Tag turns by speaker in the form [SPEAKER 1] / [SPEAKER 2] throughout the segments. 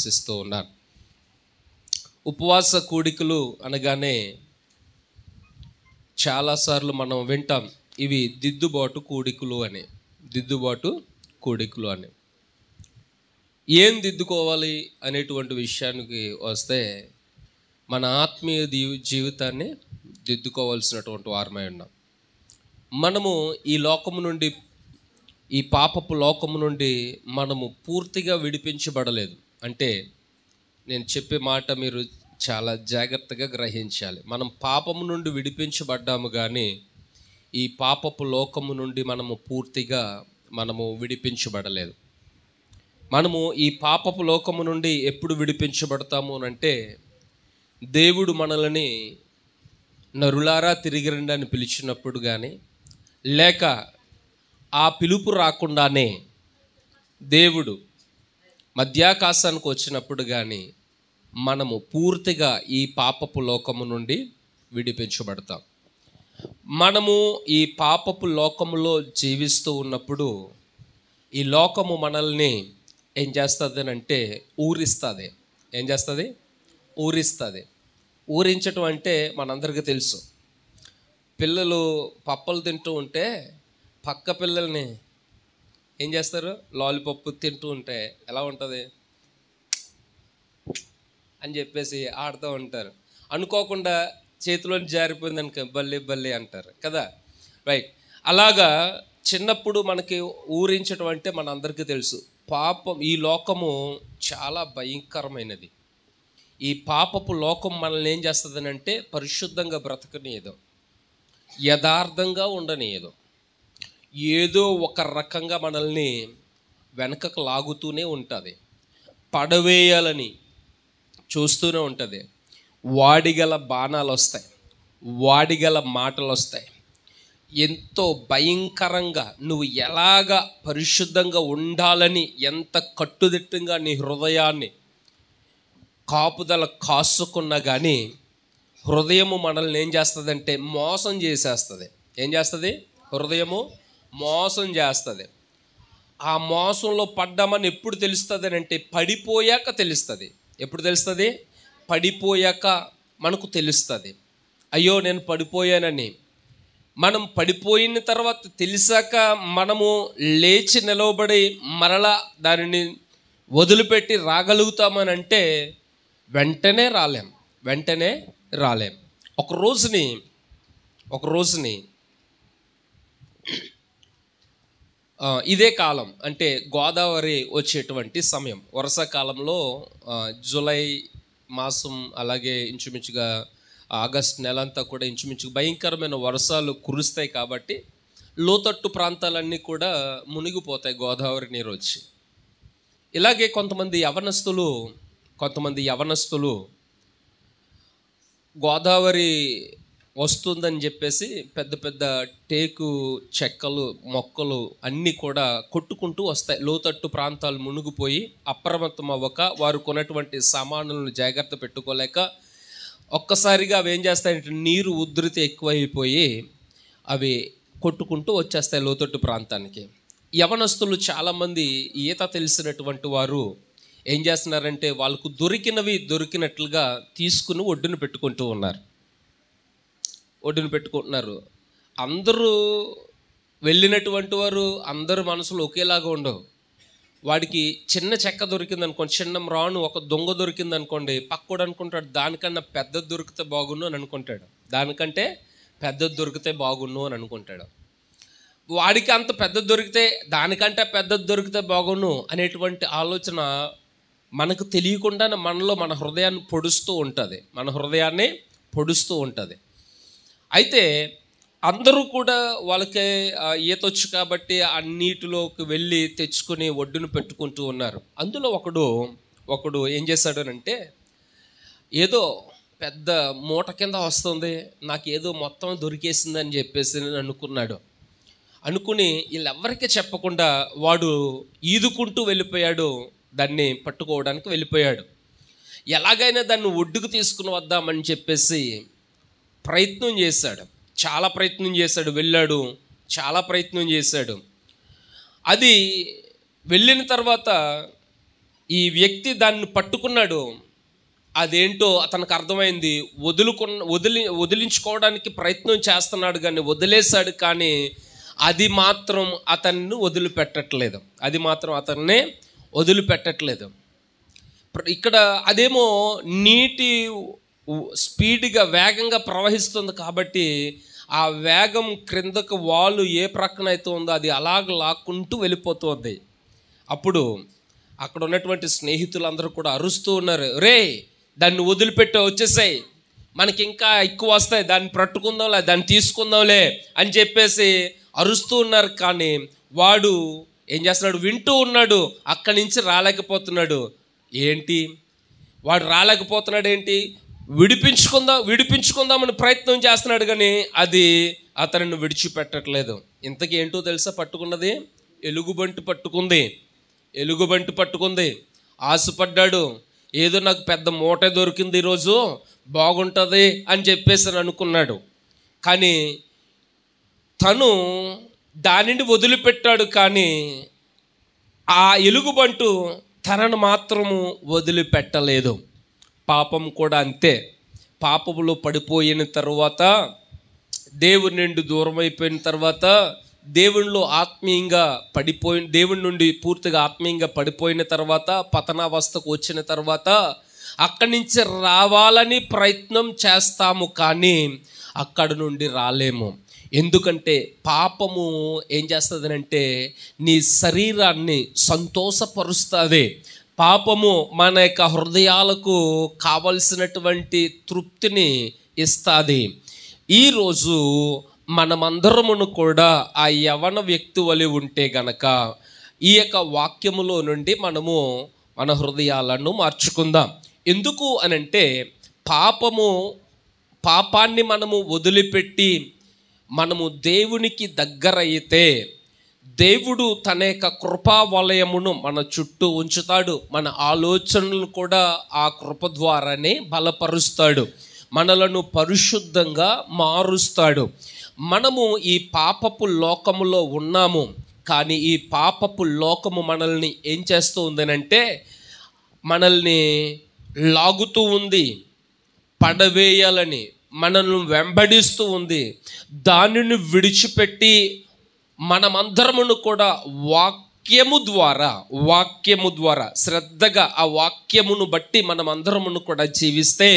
[SPEAKER 1] ఆశిస్తూ ఉన్నాను. ఉపవాస కూడికలు అనగానే చాలాసార్లు మనం వింటాం, ఇవి దిద్దుబాటు కూడికలు అని. ఏం దిద్దుకోవాలి అనేటువంటి విషయానికి వస్తే, మన ఆత్మీయ జీవితాన్ని దిద్దుకోవాల్సినటువంటి వారమై ఉన్నాం. మనము ఈ లోకము నుండి, ఈ పాపపు లోకము నుండి మనము పూర్తిగా విడిపించబడలేదు. అంటే నేను చెప్పే మాట మీరు చాలా జాగ్రత్తగా గ్రహించాలి. మనం పాపము నుండి విడిపించబడ్డాము, కానీ ఈ పాపపు లోకము నుండి పూర్తిగా విడిపించబడలేదు. మనము ఈ పాపపు లోకము నుండి ఎప్పుడు విడిపించబడతాము అంటే, దేవుడు మనల్ని నరులారా తిరిగి రండి అని పిలిచినప్పుడు కానీ, లేక ఆ పిలుపు రాకుండానే దేవుడు మధ్యాకాశానికి వచ్చినప్పుడు కానీ మనము పూర్తిగా ఈ పాపపు లోకము నుండి విడిపించబడతాం. మనము ఈ పాపపు లోకములో జీవిస్తూ ఉన్నప్పుడు ఈ లోకము మనల్ని ఏం చేస్తుంది అంటే ఊరిస్తుంది. ఏం చేస్తుంది? ఊరిస్తుంది. ఊరించటం అంటే మనందరికీ తెలుసు. పిల్లలు పప్పలు తింటూ ఉంటే పక్క పిల్లల్ని ఏం చేస్తారు? లాలీపప్పు తింటూ ఉంటే ఎలా ఉంటుంది అని చెప్పేసి ఆడుతూ ఉంటారు. అనుకోకుండా చేతిలోని జారిపోయింది అనుకో, బల్లి అంటారు కదా, రైట్? అలాగా చిన్నప్పుడు మనకి ఊరించడం అంటే మనందరికీ తెలుసు. పాపం, ఈ లోకము చాలా భయంకరమైనది. ఈ పాపపు లోకం మనల్ని ఏం చేస్తుంది అంటే పరిశుద్ధంగా బ్రతకనియదు, యథార్థంగా ఉండనియదు, ఏదో ఒక రకంగా మనల్ని వెనకకు లాగుతూనే ఉంటుంది, పడవేయాలని చూస్తూనే ఉంటుంది. వాడిగల బాణాలు వస్తాయి, వాడిగల మాటలు వస్తాయి. ఎంతో భయంకరంగా నువ్వు ఎలాగా పరిశుద్ధంగా ఉండాలని ఎంత కట్టుదిట్టంగా నీ హృదయాన్ని కాపుదల కాసుకున్నా కానీ హృదయము మనల్ని ఏం చేస్తుందంటే మోసం చేసేస్తుంది. ఏం చేస్తుంది? హృదయము మోసం చేస్తుంది. ఆ మోసంలో పడ్డామని ఎప్పుడు తెలుస్తుంది అంటే పడిపోయాక తెలుస్తుంది. ఎప్పుడు తెలుస్తుంది? పడిపోయాక మనకు తెలుస్తుంది. అయ్యో నేను పడిపోయానని. మనం పడిపోయిన తర్వాత తెలిసాక మనము లేచి నిలవబడి మరలా దానిని వదిలిపెట్టి రాగలుగుతామని అంటే వెంటనే రాలేం. ఒక రోజుని ఇదే కాలం అంటే గోదావరి వచ్చేటువంటి సమయం, వర్షాకాలంలో జూలై మాసం, అలాగే ఇంచుమించుగా ఆగస్ట్ నెల అంతా కూడా ఇంచుమించుగా భయంకరమైన వర్షాలు కురుస్తాయి. కాబట్టి లోతట్టు ప్రాంతాలన్నీ కూడా మునిగిపోతాయి గోదావరి నీరు వచ్చి. ఇలాగే కొంతమంది యవనస్తులు గోదావరి వస్తుందని చెప్పేసి పెద్ద పెద్ద టేకు చెక్కలు, మొక్కలు అన్నీ కూడా కొట్టుకుంటూ వస్తాయి. లోతట్టు ప్రాంతాలు మునిగిపోయి అప్రమత్తం అవ్వక, వారు కొన్నటువంటి సామానులను జాగ్రత్త పెట్టుకోలేక ఒక్కసారిగా అవి ఏం చేస్తాయంటే నీరు ఉధృతి ఎక్కువైపోయి అవి కొట్టుకుంటూ వచ్చేస్తాయి లోతట్టు ప్రాంతానికి. యవనస్తులు చాలామంది ఈత తెలిసినటువంటి వారు ఏం చేస్తున్నారంటే వాళ్ళకు దొరికినట్లుగా తీసుకుని ఒడ్డున పెట్టుకుంటున్నారు. అందరూ వెళ్ళినటువంటి వారు అందరు మనసులు ఒకేలాగా ఉండవు. వాడికి చిన్న చెక్క దొరికింది అనుకోండి, చిన్న రాను ఒక దొంగ దొరికింది అనుకోండి, పక్కోడు అనుకుంటాడు దానికన్నా పెద్దది దొరికితే బాగుండు అని అనుకుంటాడు. వాడికి అంత పెద్దది దొరికితే దానికంటే పెద్దది దొరికితే బాగుండు అనేటువంటి ఆలోచన మనకు తెలియకుండానే మన హృదయాన్ని పొడుస్తూ ఉంటుంది. అయితే అందరూ కూడా వాళ్ళకి ఈతొచ్చు కాబట్టి ఆ నీటిలోకి వెళ్ళి తెచ్చుకొని ఒడ్డును పెట్టుకుంటూ ఉన్నారు. అందులో ఒకడు ఏం చేశాడనంటే, ఏదో పెద్ద మూట కింద వస్తుంది, నాకు ఏదో మొత్తం దొరికేసిందని చెప్పేసి అనుకుని వీళ్ళెవ్వరికీ చెప్పకుండా వాడు ఈదుకుంటూ వెళ్ళిపోయాడు, దాన్ని పట్టుకోవడానికి వెళ్ళిపోయాడు. ఎలాగైనా దాన్ని ఒడ్డుకు తీసుకుని వద్దామని చెప్పేసి చాలా ప్రయత్నం చేశాడు. వెళ్ళాడు, చాలా ప్రయత్నం చేశాడు. అది వెళ్ళిన తర్వాత ఈ వ్యక్తి దాన్ని పట్టుకున్నాడు. అదేంటో అతనికి అర్థమైంది. వదిలించుకోవడానికి ప్రయత్నం చేస్తున్నాడు కానీ వదిలేశాడు, కానీ అది మాత్రం అతన్ని వదిలిపెట్టట్లేదు. అది మాత్రం అతన్నే వదిలిపెట్టట్లేదు. ఇక్కడ అదేమో నీటి స్పీడ్గా వేగంగా ప్రవహిస్తుంది కాబట్టి ఆ వేగం క్రిందకు వాళ్ళు ఏ ప్రక్కన అయితే ఉందో అది అలాగ లాక్కుంటూ వెళ్ళిపోతుంది. అప్పుడు అక్కడ ఉన్నటువంటి స్నేహితులందరూ కూడా అరుస్తూ ఉన్నారు, రే దాన్ని వదిలిపెట్టి వచ్చేసాయి, మనకి ఇంకా ఎక్కువ వస్తాయి, దాన్ని పట్టుకుందాంలే, దాన్ని తీసుకుందాంలే అని చెప్పేసి అరుస్తూ ఉన్నారు. కానీ వాడు ఏం చేస్తున్నాడు? వింటూ ఉన్నాడు, అక్కడి నుంచి రాలేకపోతున్నాడు. ఏంటి వాడు రాలేకపోతున్నాడు? ఏంటి? విడిపించుకుందామని ప్రయత్నం చేస్తున్నాడు, కానీ అది అతనిని విడిచిపెట్టట్లేదు. ఇంతకీ ఏంటో తెలుసా? పట్టుకున్నది ఎలుగుబంటి పట్టుకుంది. ఆశపడ్డాడు, ఏదో నాకు పెద్ద మూట దొరికింది ఈరోజు, బాగుంటుంది అని చెప్పేసి అనుకున్నాడు. కానీ తను దానిని వదిలిపెట్టాడు, కానీ ఆ ఎలుగుబంటు తనను మాత్రము వదిలిపెట్టలేదు. పాపం కూడా అంతే. పాపములో పడిపోయిన తర్వాత, దేవుని నుండి దూరం అయిపోయిన తర్వాత, దేవునిలో ఆత్మీయంగా దేవుని నుండి పూర్తిగా ఆత్మీయంగా పడిపోయిన తర్వాత, పతనావస్థకు వచ్చిన తర్వాత అక్కడి నుంచి రావాలని ప్రయత్నం చేస్తాము, కానీ అక్కడి నుండి రాలేము. ఎందుకంటే పాపము ఏం చేస్తుందనంటే నీ శరీరాన్ని సంతోషపరుస్తుంది. పాపము మన యొక్క హృదయాలకు కావలసినటువంటి తృప్తిని ఇస్తుంది. ఈరోజు మనమందరమును కూడా ఆ యవన వ్యక్తి వలె ఉంటే గనక ఈ యొక్క వాక్యములో నుండి మనము మన హృదయాలను మార్చుకుందాం. ఎందుకు అనంటే పాపాన్ని మనము వదిలిపెట్టి మనము దేవునికి దగ్గరైతే దేవుడు తన యొక్క కృపా వలయమును మన చుట్టూ ఉంచుతాడు. మన ఆలోచనలు కూడా ఆ కృప ద్వారానే బలపరుస్తాడు, మనలను పరిశుద్ధంగా మారుస్తాడు. మనము ఈ పాపపు లోకములో ఉన్నాము, కానీ ఈ పాపపు లోకము మనల్ని ఏం చేస్తూ ఉందనంటే మనల్ని లాగుతూ ఉంది, పడవేయాలని మనల్ని వెంబడిస్తూ ఉంది. దానిని విడిచిపెట్టి మనమందరమును కూడా వాక్యము ద్వారా శ్రద్ధగా ఆ వాక్యమును బట్టి మనమందరమును కూడా జీవిస్తే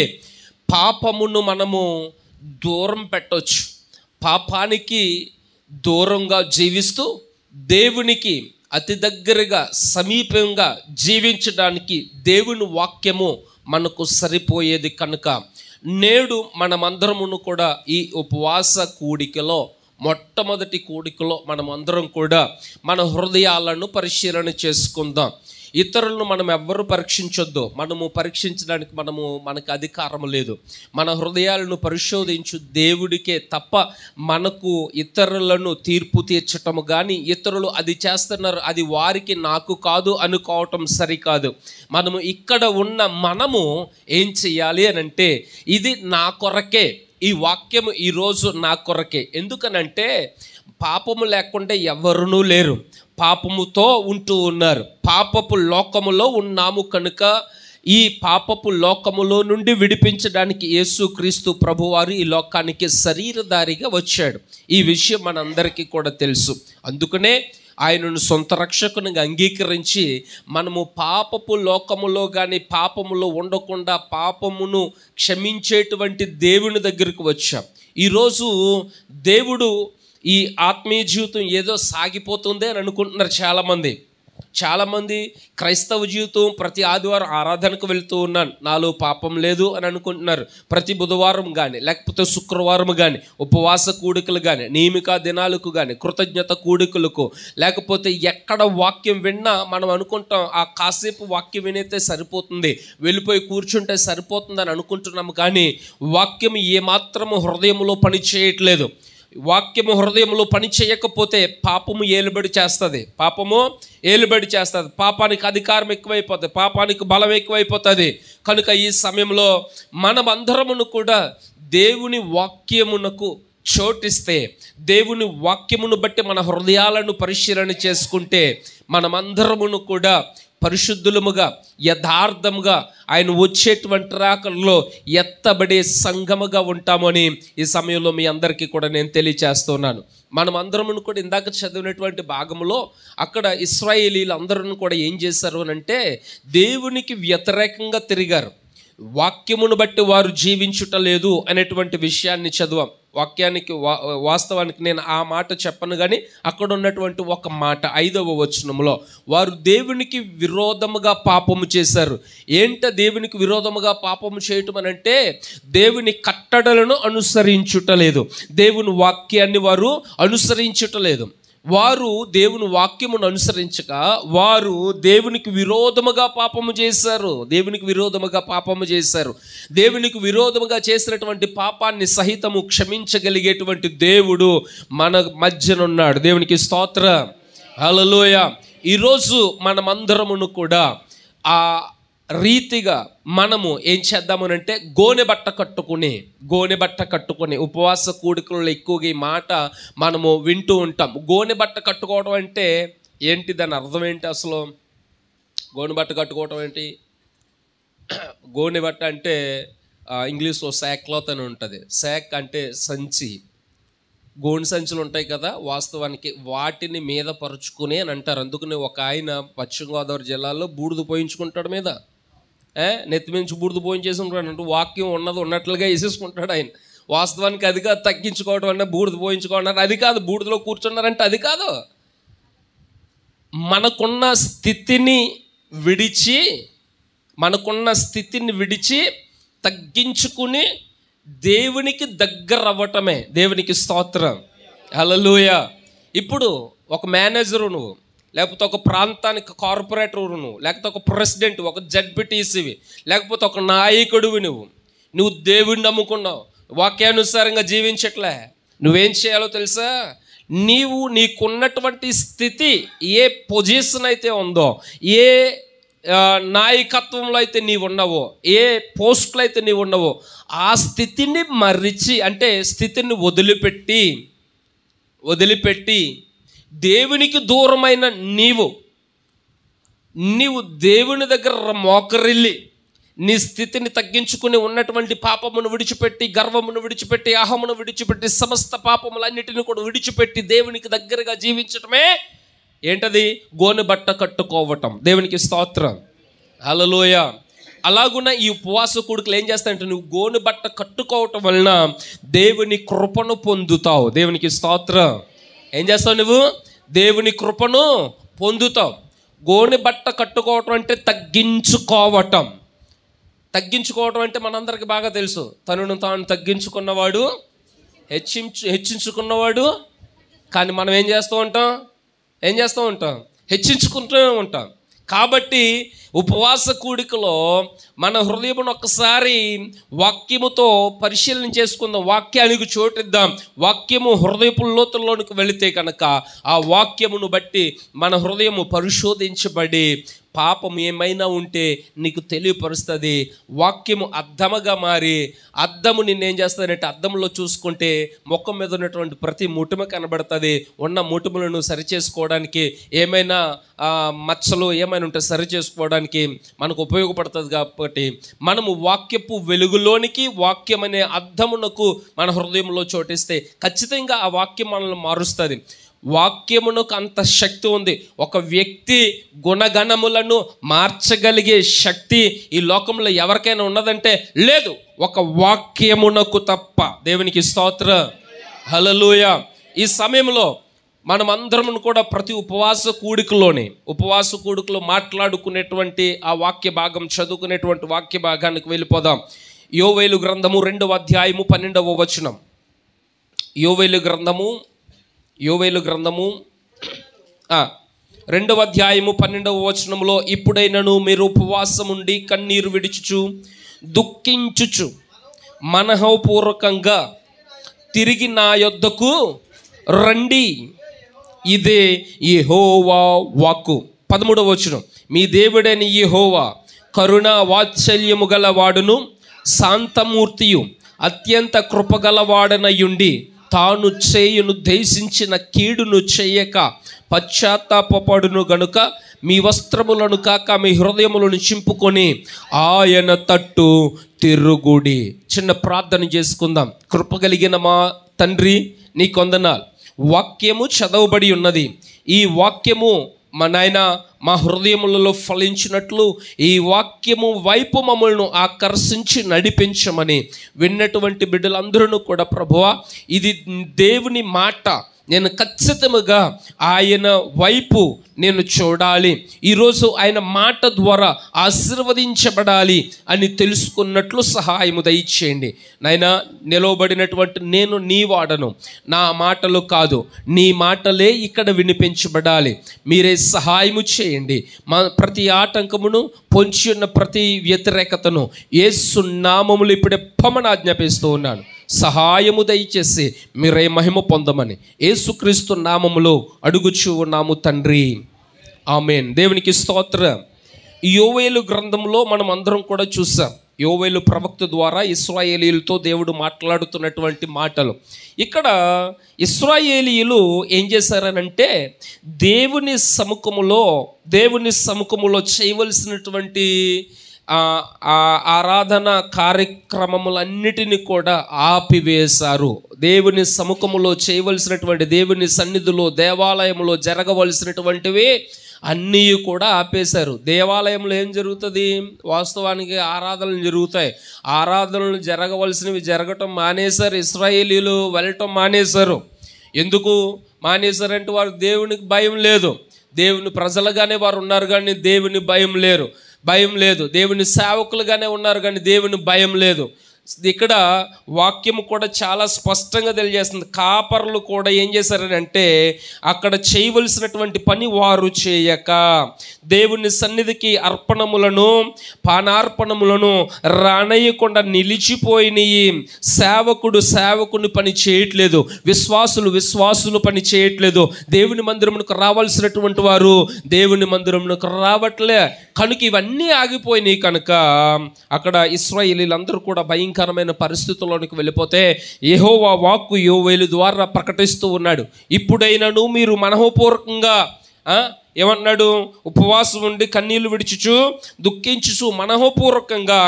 [SPEAKER 1] పాపమును మనము దూరం పెట్టవచ్చు. పాపానికి దూరంగా జీవిస్తూ దేవునికి అతి దగ్గరగా సమీపంగా జీవించడానికి దేవుని వాక్యము మనకు సరిపోయేది కనుక నేడు మనమందరమును కూడా ఈ ఉపవాస కూడికలో మొట్టమొదటి కూడికలో మనమందరం కూడా మన హృదయాలను పరిశీలన చేసుకుందాం. ఇతరులను మనం ఎవ్వరూ పరీక్షించొద్దు. మనము పరీక్షించడానికి మనకు అధికారం లేదు. మన హృదయాలను పరిశోధించు దేవుడికే తప్ప మనకు ఇతరులను తీర్పు తీర్చటము కానీ ఇతరులు అది చేస్తున్నారు అది వారికి నాకు కాదు అనుకోవటం సరికాదు. మనము ఇక్కడ ఉన్న మనము ఏం చేయాలి అని అంటే ఇది నా కొరకే, ఈ వాక్యము ఈరోజు నా కొరకే. ఎందుకనంటే పాపము లేకుండా ఎవరునూ లేరు, పాపముతో ఉంటూ ఉన్నారు. పాపపు లోకములో ఉన్నాము కనుక ఈ పాపపు లోకములో నుండి విడిపించడానికి యేసుక్రీస్తు ప్రభువారు ఈ లోకానికి శరీరధారిగా వచ్చాడు. ఈ విషయం మనందరికీ కూడా తెలుసు. అందుకనే ఆయనను సొంత రక్షకునిగా అంగీకరించి మనము పాపపు లోకములో కానీ పాపములో ఉండకుండా పాపమును క్షమించేటువంటి దేవుని దగ్గరికి వచ్చాం. ఈరోజు దేవుడు ఈ ఆత్మీయ జీవితం ఏదో సాగిపోతుంది అని అనుకుంటున్నారు చాలామంది క్రైస్తవ జీవితం ప్రతి ఆదివారం ఆరాధనకు వెళ్తూ ఉన్నాను, నాలో పాపం లేదు అని అనుకుంటున్నారు. ప్రతి బుధవారం కానీ లేకపోతే శుక్రవారం కానీ ఉపవాస కూడికలు కానీ నియమిక దినాలకు కానీ కృతజ్ఞత కూడికలకు లేకపోతే ఎక్కడ వాక్యం విన్నా మనం అనుకుంటాం ఆ కాసేపు వాక్యం వినైతే సరిపోతుంది, వెళ్ళిపోయి కూర్చుంటే సరిపోతుంది అని అనుకుంటున్నాము. కానీ వాక్యం ఏమాత్రము హృదయంలో పని చేయట్లేదు. వాక్యము హృదయంలో పని చేయకపోతే పాపము ఏలుబడి చేస్తుంది. పాపానికి అధికారం ఎక్కువైపోతుంది, పాపానికి బలం ఎక్కువైపోతుంది. కనుక ఈ సమయంలో మనమందరమును కూడా దేవుని వాక్యమునకు చోటిస్తే, దేవుని వాక్యమును బట్టి మన హృదయాలను పరిశీలన చేసుకుంటే మనమందరమును కూడా పరిశుద్ధులముగా యథార్థముగా ఆయన వచ్చేటువంటి రాకల్లో ఎత్తబడే సంఘముగా ఉంటామని ఈ సమయంలో మీ అందరికీ కూడా నేను తెలియచేస్తున్నాను. మనం అందరము కూడా ఇందాక చదివినటువంటి భాగంలో అక్కడ ఇశ్రాయేలీలు అందరూ కూడా ఏం చేశారు అని అంటే దేవునికి వ్యతిరేకంగా తిరిగారు. వాక్యమును బట్టి వారు జీవించుట లేదు అనేటువంటి విషయాన్ని చదివాం. వాక్యానికి వాస్తవానికి నేను ఆ మాట చెప్పను, కానీ అక్కడ ఉన్నటువంటి ఒక మాట 5వ వచనంలో వారు దేవునికి విరోధముగా పాపము చేశారు. ఏంట దేవునికి విరోధముగా పాపము చేయటం అని అంటే దేవుని కట్టడలను అనుసరించుటలేదు, దేవుని వాక్యాన్ని వారు అనుసరించుటలేదు. వారు దేవుని వాక్యమును అనుసరించక వారు దేవునికి విరోధముగా పాపము చేశారు. దేవునికి విరోధముగా పాపము చేశారు. దేవునికి విరోధముగా చేసినటువంటి పాపాన్ని సహితము క్షమించగలిగేటువంటి దేవుడు మన మధ్యనున్నాడు. దేవునికి స్తోత్రం, హల్లెలూయా. ఈరోజు మనమందరమును కూడా ఆ రీతిగా మనము ఏం చేద్దామనంటే గోనె బట్ట కట్టుకుని ఉపవాస కూడికల్లో ఎక్కువగా ఈ మాట మనము వింటూ ఉంటాం. గోనె బట్ట కట్టుకోవడం అంటే ఏంటి, దాని అర్థం ఏంటి అసలు? గోనె బట్ట కట్టుకోవడం ఏంటి? గోనె బట్ట అంటే ఇంగ్లీష్లో సాక్ క్లాత్ అని ఉంటుంది. సాక్ అంటే సంచి. గోనె సంచులు ఉంటాయి కదా, వాస్తవానికి వాటిని మీద పరుచుకుని అని అంటారు. అందుకని ఒక ఆయన పశ్చిమ గోదావరి జిల్లాలో బూడిద పోయించుకుంటాడు మీద, నెత్తిమించి బూడిద పోయించేసుకుంటాడు. అంటే వాక్యం ఉన్నట్లుగా వేసేసుకుంటాడు ఆయన. వాస్తవానికి అది కాదు తగ్గించుకోవడం అంటే బూడిద పోయించుకోవడం, అది కాదు. బూడిదలో కూర్చున్నారంటే అది కాదు. మనకున్న స్థితిని విడిచి తగ్గించుకుని దేవునికి దగ్గర అవ్వటమే దేవునికి స్తోత్రం, హల్లెలూయా. ఇప్పుడు ఒక మేనేజరు నువ్వు, లేకపోతే ఒక ప్రాంతానికి కార్పొరేటర్ నువ్వు, లేకపోతే ఒక ప్రెసిడెంట్, ఒక జడ్పీటీసీవి, లేకపోతే ఒక నాయకుడివి, నువ్వు దేవుడిని నమ్ముకున్నావు, వాక్యానుసారంగా జీవించట్లే. నువ్వేం చేయాలో తెలుసా? నీకున్నటువంటి స్థితి ఏ పొజిషన్ అయితే ఉందో, ఏ నాయకత్వంలో అయితే నీవు ఉన్నావో, ఏ పోస్టులో అయితే నీవు ఉన్నావో, ఆ స్థితిని మరిచి అంటే స్థితిని వదిలిపెట్టి దేవునికి దూరమైన నీవు దేవుని దగ్గర మోకరిల్లి నీ స్థితిని తగ్గించుకుని ఉన్నటువంటి పాపమును విడిచిపెట్టి, గర్వమును విడిచిపెట్టి, అహమును విడిచిపెట్టి, సమస్త పాపములన్నిటిని కూడా విడిచిపెట్టి దేవునికి దగ్గరగా జీవించటమే ఏంటది? గోనె బట్ట కట్టుకోవటం. దేవునికి స్తోత్రం, హల్లెలూయా. అలాగున్న ఈ ఉపవాస కూడికలు ఏం చేస్తాయంటే నువ్వు గోనె బట్ట కట్టుకోవటం వలన దేవుని కృపను పొందుతావు. దేవునికి స్తోత్రం. ఏం చేస్తావు? నువ్వు దేవుని కృపను పొందుతావు. గోనె బట్ట కట్టుకోవటం అంటే తగ్గించుకోవటం అంటే మనందరికి బాగా తెలుసు. తనను తాను తగ్గించుకున్నవాడు హెచ్చించుకున్నవాడు. కానీ మనం ఏం చేస్తూ ఉంటాం? హెచ్చించుకుంటూనే ఉంటాం. కాబట్టి ఉపవాస కూడికలో మన హృదయమును ఒక్కసారి వాక్యముతో పరిశీలన చేసుకుందాం, వాక్యానికి చోటిద్దాం. వాక్యము హృదయపు లోతుల్లోనికి వెళితే కనుక ఆ వాక్యమును బట్టి మన హృదయము పరిశోధించబడి పాపం ఏమైనా ఉంటే నీకు తెలియపరుస్తుంది. వాక్యము అద్దముగా మారి అద్దము నిన్నేం చేస్తుందంటే అద్దంలో చూసుకుంటే ముఖం మీద ఉన్నటువంటి ప్రతి ముటుమ కనబడుతుంది. ఉన్న ముటుములను సరిచేసుకోవడానికి, ఏమైనా మచ్చలు ఏమైనా ఉంటే సరి చేసుకోవడానికి మనకు ఉపయోగపడుతుంది. కాబట్టి మనము వాక్యపు వెలుగులోనికి, వాక్యం అనే అద్దమునకు మన హృదయంలో చోటిస్తే ఖచ్చితంగా ఆ వాక్యం మనల్ని మారుస్తుంది. వాక్యమునకు అంత శక్తి ఉంది. ఒక వ్యక్తి గుణగణములను మార్చగలిగే శక్తి ఈ లోకంలో ఎవరికైనా ఉన్నదంటే లేదు, ఒక వాక్యమునకు తప్ప. దేవునికి స్తోత్రం, హల్లెలూయా. ఈ సమయంలో మనం అందరం కూడా ప్రతి ఉపవాస కూడికలో మాట్లాడుకునేటువంటి ఆ వాక్య భాగం, చదువుకునేటువంటి వాక్య భాగానికి వెళ్ళిపోదాం. యోవేలు గ్రంథము 2వ అధ్యాయము 12వ వచనం. యోవేలు గ్రంథము 2వ అధ్యాయము 12వ వచనంలో, ఇప్పుడైనను మీరు ఉపవాసం ఉండి కన్నీరు విడిచుచు దుఃఖించుచు మనఃపూర్వకంగా తిరిగి నా యొద్దకు రండి, ఇదే యెహోవా వాక్కు. 13వ వచనం, మీ దేవుడైన యెహోవా కరుణా వాత్సల్యము గలవాడును శాంతమూర్తియు అత్యంత కృపగలవాడనయుండి తాను చేయును దేశించిన కీడును చేయక పశ్చాత్తాపడును గనుక మీ వస్త్రములను కాక మీ హృదయములను చింపుకొని ఆయన తట్టు తిరుగుడి. చిన్న ప్రార్థన చేసుకుందాం. కృప కలిగిన మా తండ్రి, నీ కొందనాలు. వాక్యము చదవబడి ఉన్నది. ఈ వాక్యము మా నాయన మా హృదయములలో ఫలించినట్లు ఈ వాక్యము వైపు మమ్మల్ని ఆకర్షించి నడిపించమని విన్నటువంటి బిడ్డలందరూ కూడా ప్రభువా, ఇది దేవుని మాట, నేను ఖచ్చితంగా ఆయన వైపు నేను చూడాలి, ఈరోజు ఆయన మాట ద్వారా ఆశీర్వదించబడాలి అని తెలుసుకున్నట్లు సహాయము దయచేయండి నాయన. నిలవబడినటువంటి నేను నీ వాడను, నా మాటలు కాదు, నీ మాటలే ఇక్కడ వినిపించబడాలి. మీరే సహాయము చేయండి. మా ప్రతి ఆటంకమును, పొంచి ఉన్న ప్రతి వ్యతిరేకతను యేసు నామములో ఇప్పుడే పొమ్మని ఆజ్ఞాపిస్తూ ఉన్నాను. సహాయము దయచేసి మీరే మహిమ పొందమని యేసుక్రీస్తు నామములో అడుగుచూ ఉన్నాము తండ్రి, ఆమేన్. దేవునికి స్తోత్రం. యోవేలు గ్రంథంలో మనం అందరం కూడా చూసాం. యోవేలు ప్రవక్త ద్వారా ఇశ్రాయేలీయులతో దేవుడు మాట్లాడుతున్నటువంటి మాటలు. ఇక్కడ ఇశ్రాయేలీయులు ఏం చేశారనంటే దేవుని సముఖములో చేయవలసినటువంటి ఆరాధన కార్యక్రమములన్నిటినీ కూడా ఆపివేశారు. దేవుని సముఖములో చేయవలసినటువంటి, దేవుని సన్నిధిలో దేవాలయంలో జరగవలసినటువంటివి అన్నీ కూడా ఆపేశారు. దేవాలయంలో ఏం జరుగుతుంది? వాస్తవానికి ఆరాధనలు జరుగుతాయి. ఆరాధనలు జరగవలసినవి జరగటం మానేశారు. ఇశ్రాయేలీయులు వెళ్ళటం మానేశారు. ఎందుకు మానేశారంటే వారు దేవునికి భయం లేదు. దేవుని ప్రజలుగానే వారు ఉన్నారు కానీ దేవుని భయం లేదు. దేవుని సేవకులుగానే ఉన్నారు కానీ దేవుని భయం లేదు. ఇక్కడ వాక్యము కూడా చాలా స్పష్టంగా తెలియజేస్తుంది. కాపర్లు కూడా ఏం చేశారంటే అక్కడ చేయవలసినటువంటి పని వారు చేయక దేవుని సన్నిధికి అర్పణములను, పానార్పణములను రానయ్యకుండా నిలిచిపోయినాయి. సేవకుని పని చేయట్లేదు, విశ్వాసులు పని చేయట్లేదు. దేవుని మందిరమునకు రావాల్సినటువంటి వారు దేవుని మందిరమునకు రావట్లే. కనుక ఇవన్నీ ఆగిపోయినాయి. కనుక అక్కడ ఇశ్రాయేలీలందరూ కూడా భయంకరమైన పరిస్థితుల్లోనికి వెళ్ళిపోతే యెహోవా వాక్కు యోవేలు ద్వారా ప్రకటిస్తూ ఉన్నాడు. ఇప్పుడైనను మీరు మనఃపూర్వకంగా ఏమన్నాడు? ఉపవాసం ఉండి కన్నీళ్లు విడిచుచు దుఃఖించుచు మనఃపూర్వకంగా.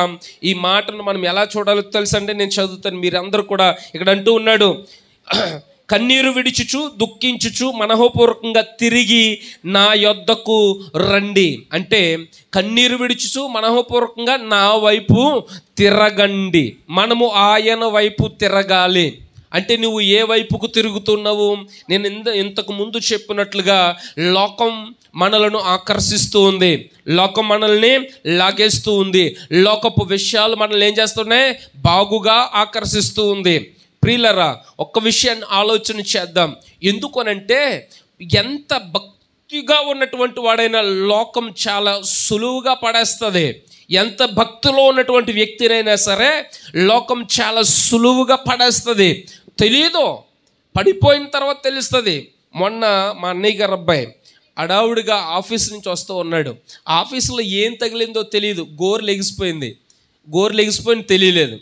[SPEAKER 1] ఈ మాటను మనం ఎలా చూడాలో తెలుసు అంటే నేను చదువుతాను, మీరందరూ కూడా ఇక్కడ అంటూ ఉన్నాడు, కన్నీరు విడిచుచు దుఃఖించుచు మనఃపూర్వకంగా తిరిగి నా యొద్దకు రండి. అంటే కన్నీరు విడిచుచు మనఃపూర్వకంగా నా వైపు తిరగండి. మనము ఆయన వైపు తిరగాలి. అంటే నువ్వు ఏ వైపుకు తిరుగుతున్నావు? నేను ఇంతకు ముందు చెప్పినట్లుగా లోకం మనలను ఆకర్షిస్తూ ఉంది, లోకం మనల్ని లాగేస్తూ ఉంది, లోకపు విషయాలు మనల్ని ఏం చేస్తున్నాయి? బాగుగా ఆకర్షిస్తూ ఉంది. ప్రియులరా, ఒక్క విషయాన్ని ఆలోచన చేద్దాం. ఎందుకనంటే ఎంత భక్తిగా ఉన్నటువంటి వాడైనా లోకం చాలా సులువుగా పడేస్తుంది. ఎంత భక్తిలో ఉన్నటువంటి వ్యక్తినైనా సరే లోకం చాలా సులువుగా పడేస్తుంది. తెలీదు, పడిపోయిన తర్వాత తెలుస్తుంది. మొన్న మా అన్నయ్య గారు అబ్బాయి అడావుడిగా ఆఫీస్ నుంచి వస్తూ ఉన్నాడు. ఆఫీసులో ఏం తగిలిందో తెలియదు, గోరు లెగిసిపోయింది తెలియలేదు.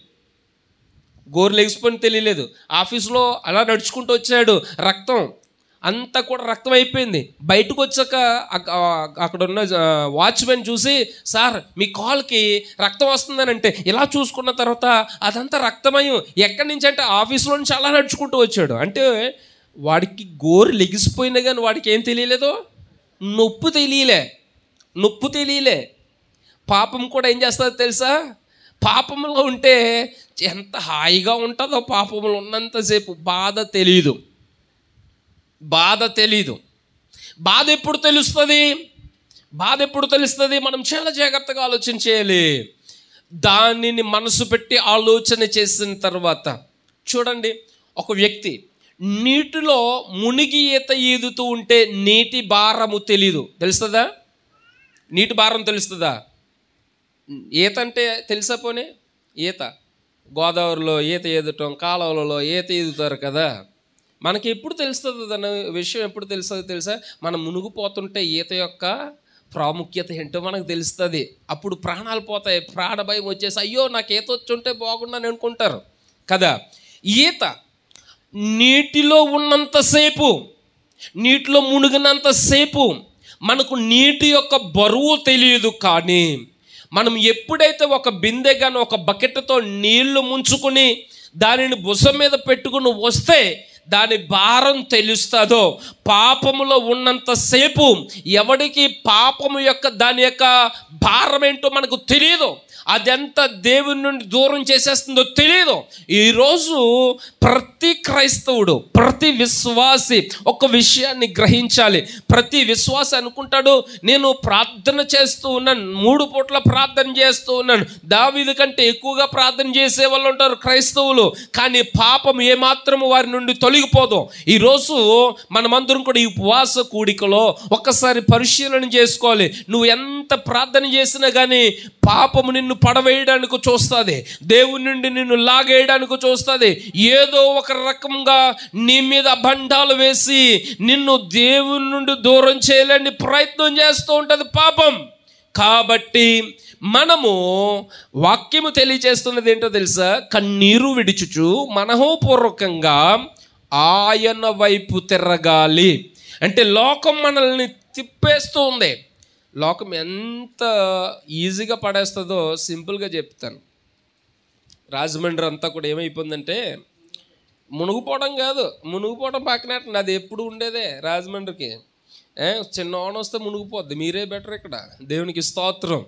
[SPEAKER 1] ఆఫీసులో అలా నడుచుకుంటూ వచ్చాడు, రక్తం అంతా కూడా రక్తం అయిపోయింది. బయటకు వచ్చాక అక్కడ ఉన్న వాచ్మెన్ చూసి, సార్ మీ కాల్కి రక్తం వస్తుందని అంటే, ఇలా చూసుకున్న తర్వాత అదంతా రక్తమయం. ఎక్కడి నుంచి అంటే ఆఫీసులో నుంచి అలా నడుచుకుంటూ వచ్చాడు. అంటే వాడికి గోరు లెగిసిపోయినా కానీ వాడికి ఏం తెలియలేదు, నొప్పి తెలియలే. పాపం కూడా ఏం చేస్తుందో తెలుసా? పాపంలో ఉంటే ఎంత హాయిగా ఉంటుందో, పాపంలో ఉన్నంతసేపు బాధ తెలీదు. బాధ ఎప్పుడు తెలుస్తుంది? మనం చాలా జాగ్రత్తగా ఆలోచన చేయాలి. దానిని మనసు పెట్టి ఆలోచన చేసిన తర్వాత చూడండి, ఒక వ్యక్తి నీటిలో మునిగి ఈత ఈదుతూ ఉంటే నీటి భారము తెలీదు. తెలుస్తుందా? నీటి భారం తెలుస్తుందా? ఈత అంటే తెలుసా? పోనీ ఈత గోదావరిలో ఈత ఈదటం, కాలువలలో ఈత ఈదుతారు కదా. మనకి ఎప్పుడు తెలుస్తుంది దాని విషయం? ఎప్పుడు తెలుస్తుంది తెలుసా? మనం మునిగిపోతుంటే ఈత యొక్క ప్రాముఖ్యత ఏంటో మనకు తెలుస్తుంది. అప్పుడు ప్రాణాలు పోతాయి, ప్రాణ భయం వచ్చేసి అయ్యో నాకు ఈత వచ్చి ఉంటే బాగుండని అనుకుంటారు కదా. ఈత నీటిలో ఉన్నంతసేపు, నీటిలో మునిగినంతసేపు మనకు నీటి యొక్క బరువు తెలియదు. కానీ మనం ఎప్పుడైతే ఒక బిందె కానీ ఒక బకెట్తో నీళ్లు ముంచుకొని దానిని భుజం మీద పెట్టుకుని వస్తే దాని భారం తెలుస్తుందో, పాపములో ఉన్నంతసేపు ఎవడికి పాపము యొక్క దాని యొక్క భారం ఏంటో మనకు తెలియదు. అదెంత దేవుని నుండి దూరం చేసేస్తుందో తెలియదు. ఈరోజు ప్రతి క్రైస్తవుడు, ప్రతి విశ్వాసి ఒక విషయాన్ని గ్రహించాలి. ప్రతి విశ్వాసి అనుకుంటాడు, నేను ప్రార్థన చేస్తూ ఉన్నాను, 3 పూట్ల ప్రార్థన చేస్తూ ఉన్నాను. దావీదు కంటే ఎక్కువగా ప్రార్థన చేసే వాళ్ళు ఉంటారు క్రైస్తవులు. కానీ పాపం ఏమాత్రము వారి నుండి తొలగిపోదు. ఈరోజు మనమందరం కూడా ఈ ఉపవాస కూడికలో ఒక్కసారి పరిశీలన చేసుకోవాలి. నువ్వు ఎంత ప్రార్థన చేసినా కానీ పాపము నిన్ను పడవేయడానికి చూస్తుంది, దేవుని నుండి నిన్ను లాగేయడానికి చూస్తుంది. ఏదో ఒక రకంగా నీ మీద బండాలు వేసి నిన్ను దేవుని నుండి దూరం చేయాలని ప్రయత్నం చేస్తూ ఉంటుంది పాపం. కాబట్టి మనము వాక్యము తెలియజేస్తున్నది ఏంటో తెలుసా? కన్నీరు విడిచుచు మనఃపూర్వకంగా ఆయన వైపు తిరగాలి. అంటే లోకం మనల్ని తిప్పేస్తూ ఉంది. లోకం ఎంత ఈజీగా పడేస్తుందో సింపుల్గా చెప్తాను. రాజమండ్రి అంతా కూడా ఏమైపోయిందంటే, మునిగిపోవడం కాదు, మునిగిపోవడం పక్కన అది ఎప్పుడు ఉండేదే రాజమండ్రికి. చిన్న ఓన వస్తే మునిగిపోద్ది, మీరే బెటర్ ఇక్కడ. దేవునికి స్తోత్రం,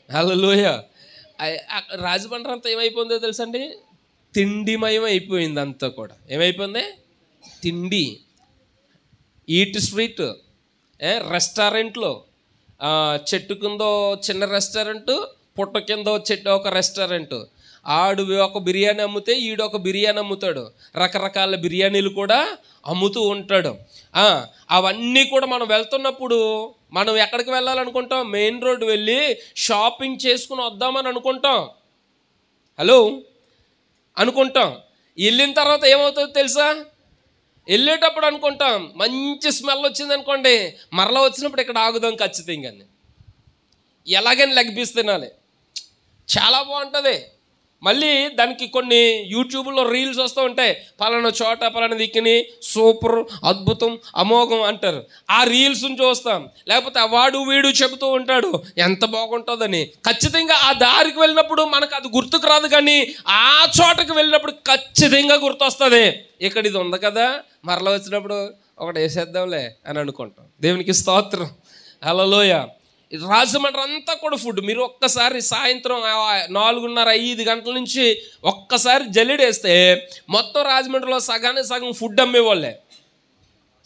[SPEAKER 1] హల్లెలూయా. రాజమండ్రి అంతా ఏమైపోయిందో తెలుసండి? తిండిమయం అయిపోయింది అంతా కూడా. ఏమైపోయింది? తిండి, ఈట్ స్ట్రీట్, రెస్టారెంట్లో, చెట్టు కిందో చిన్న రెస్టారెంట్, పుట్ట కిందో చెట్టు ఒక రెస్టారెంట్. ఆడు ఒక బిర్యానీ అమ్మితే ఈడు ఒక బిర్యానీ అమ్ముతాడు. రకరకాల బిర్యానీలు కూడా అమ్ముతూ ఉంటాడు. అవన్నీ కూడా మనం వెళ్తున్నప్పుడు మనం ఎక్కడికి వెళ్ళాలనుకుంటాం? మెయిన్ రోడ్డు వెళ్ళి షాపింగ్ చేసుకుని వద్దామని అనుకుంటాం. హలో అనుకుంటాం. వెళ్ళిన తర్వాత ఏమవుతుందో తెలుసా? వెళ్ళేటప్పుడు అనుకుంటాం మంచి స్మెల్ వచ్చింది అనుకోండి, మరలా వచ్చినప్పుడు ఇక్కడ ఆగుదాం ఖచ్చితంగా. ఎలాగని లెగ్ పీస్ తినాలి, చాలా బాగుంటుంది. మళ్ళీ దానికి కొన్ని యూట్యూబ్లో రీల్స్ వస్తూ ఉంటాయి, పలానా చోట పలానా దిక్కుని సూపర్, అద్భుతం, అమోఘం అంటారు. ఆ రీల్స్ని చూస్తాం. లేకపోతే వాడు వీడు చెబుతూ ఉంటాడు ఎంత బాగుంటుందని. ఖచ్చితంగా ఆ దారికి వెళ్ళినప్పుడు మనకు అది గుర్తుకు రాదు, కానీ ఆ చోటకి వెళ్ళినప్పుడు ఖచ్చితంగా గుర్తొస్తుంది. ఇక్కడ ఇది ఉంది కదా, మరలా వచ్చినప్పుడు ఒకటి వేసేద్దాంలే అని అనుకుంటాం. దేవునికి స్తోత్రం, హల్లెలూయా. రాజమండ్రి అంతా కూడా ఫుడ్. మీరు ఒక్కసారి సాయంత్రం 4:30-5 గంటల నుంచి ఒక్కసారి జల్లెడేస్తే మొత్తం రాజమండ్రిలో సగానికి సగం ఫుడ్ అమ్మేవాళ్ళే.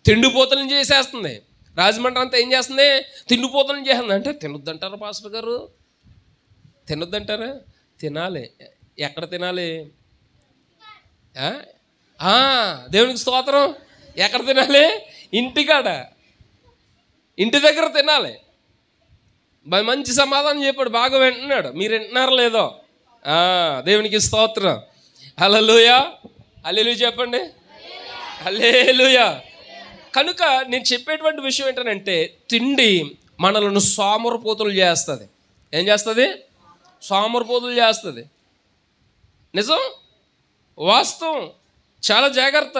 [SPEAKER 1] తిండిపోతలను చేసేస్తుంది రాజమండ్రి అంతా. ఏం చేస్తుంది? తిండిపోతలను చేస్తుంది. అంటే తినొద్దంటారా పాస్టర్ గారు? తినొద్దంటారా? తినాలి. ఎక్కడ తినాలి? దేవునికి స్తోత్రం. ఎక్కడ తినాలి? ఇంటికాడ, ఇంటి దగ్గర తినాలి. మంచి సమాధానం చెప్పాడు, బాగా వింటున్నాడు. మీరు వింటున్నారో లేదో? దేవునికి స్తోత్రం, హల్లెలూయా. హల్లెలూయా చెప్పండి, హల్లెలూయా. కనుక నేను చెప్పేటువంటి విషయం ఏంటంటే, తిండి మనలను సోమరిపోతులు చేస్తుంది. ఏం చేస్తుంది? సోమరిపోతులు చేస్తుంది. నిజం, వాస్తవం, చాలా జాగ్రత్త.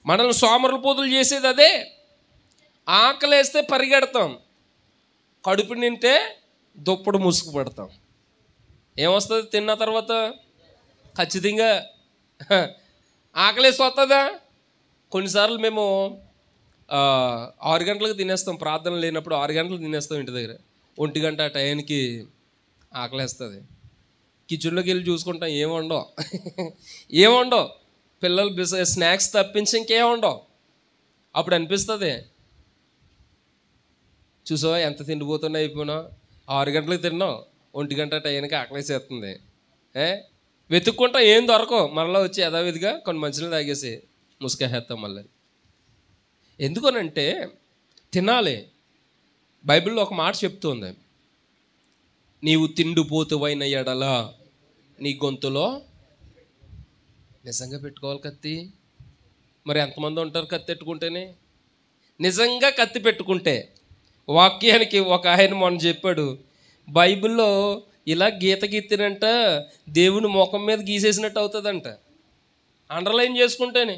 [SPEAKER 1] మనల్ని సోమరిపోతులు చేసేది అదే. ఆకలేస్తే పరిగెడతాం, కడుపు నింటే దుప్పడు ముసుగు పెడతాం. ఏమొస్తుంది తిన్న తర్వాత? ఖచ్చితంగా ఆకలేసి వస్తుందా? కొన్నిసార్లు మేము 6 గంటలకు తినేస్తాం, ప్రార్థన లేనప్పుడు 6 గంటలకు తినేస్తాం ఇంటి దగ్గర. 1 గంట టైంకి ఆకలేస్తుంది. కిచెన్లోకి వెళ్ళి చూసుకుంటాం, ఏముండవు పిల్లలు స్నాక్స్ తప్పించి ఇంకేముండవు. అప్పుడు అనిపిస్తుంది, చూసావా ఎంత తిండిపోతున్నా అయిపోయినా. 6 గంటలకు తిన్నాం, 1 గంట టైంకి ఆకలేసేస్తుంది. వెతుక్కుంటాం, ఏం దొరకవు. మరలా వచ్చి యథావిధిగా కొన్ని మంచిని తాగేసి ముసుకేస్తాం మళ్ళీ. ఎందుకనంటే తినాలి. బైబిల్లో ఒక మాట చెప్తుంది, నీవు తిండిపోతువైన ఎడల నీ గొంతులో. నిజంగా పెట్టుకోవాలి కత్తి. మరి ఎంతమంది ఉంటారు కత్తి పెట్టుకుంటేనే? నిజంగా కత్తి పెట్టుకుంటే. వాక్యానికి ఒక ఆయన మొన్న చెప్పాడు, బైబిల్లో ఇలా గీత గీతినంట దేవుని ముఖం మీద గీసేసినట్టు అవుతుందంట, అండర్లైన్ చేసుకుంటేనే.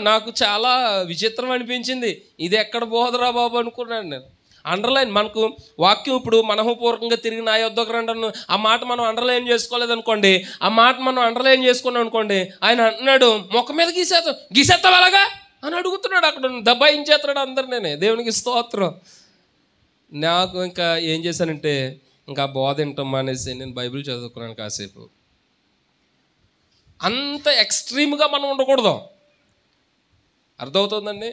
[SPEAKER 1] నాకు చాలా విచిత్రం అనిపించింది. ఇది ఎక్కడ బోధరా బాబు అనుకున్నాను నేను. అండర్లైన్, మనకు వాక్యం ఇప్పుడు మనఃపూర్వకంగా తిరిగి నా యొద్దకు రండి ఆ మాట మనం అండర్లైన్ చేసుకోలేదు అనుకోండి, ఆ మాట మనం అండర్లైన్ చేసుకున్నాం అనుకోండి, ఆయన అంటున్నాడు మొక్క మీద గీసేస్తావు అలాగా అని అడుగుతున్నాడు. అక్కడ దబ్బాయించేస్తున్నాడు అందరినీ. దేవునికి స్తోత్రం. నాకు ఇంకా ఏం చేశానంటే ఇంకా బోధ వింటాం మానేసి నేను బైబిల్ చదువుకున్నాను కాసేపు. అంత ఎక్స్ట్రీమ్గా మనం ఉండకూడదు, అర్థమవుతుందండి?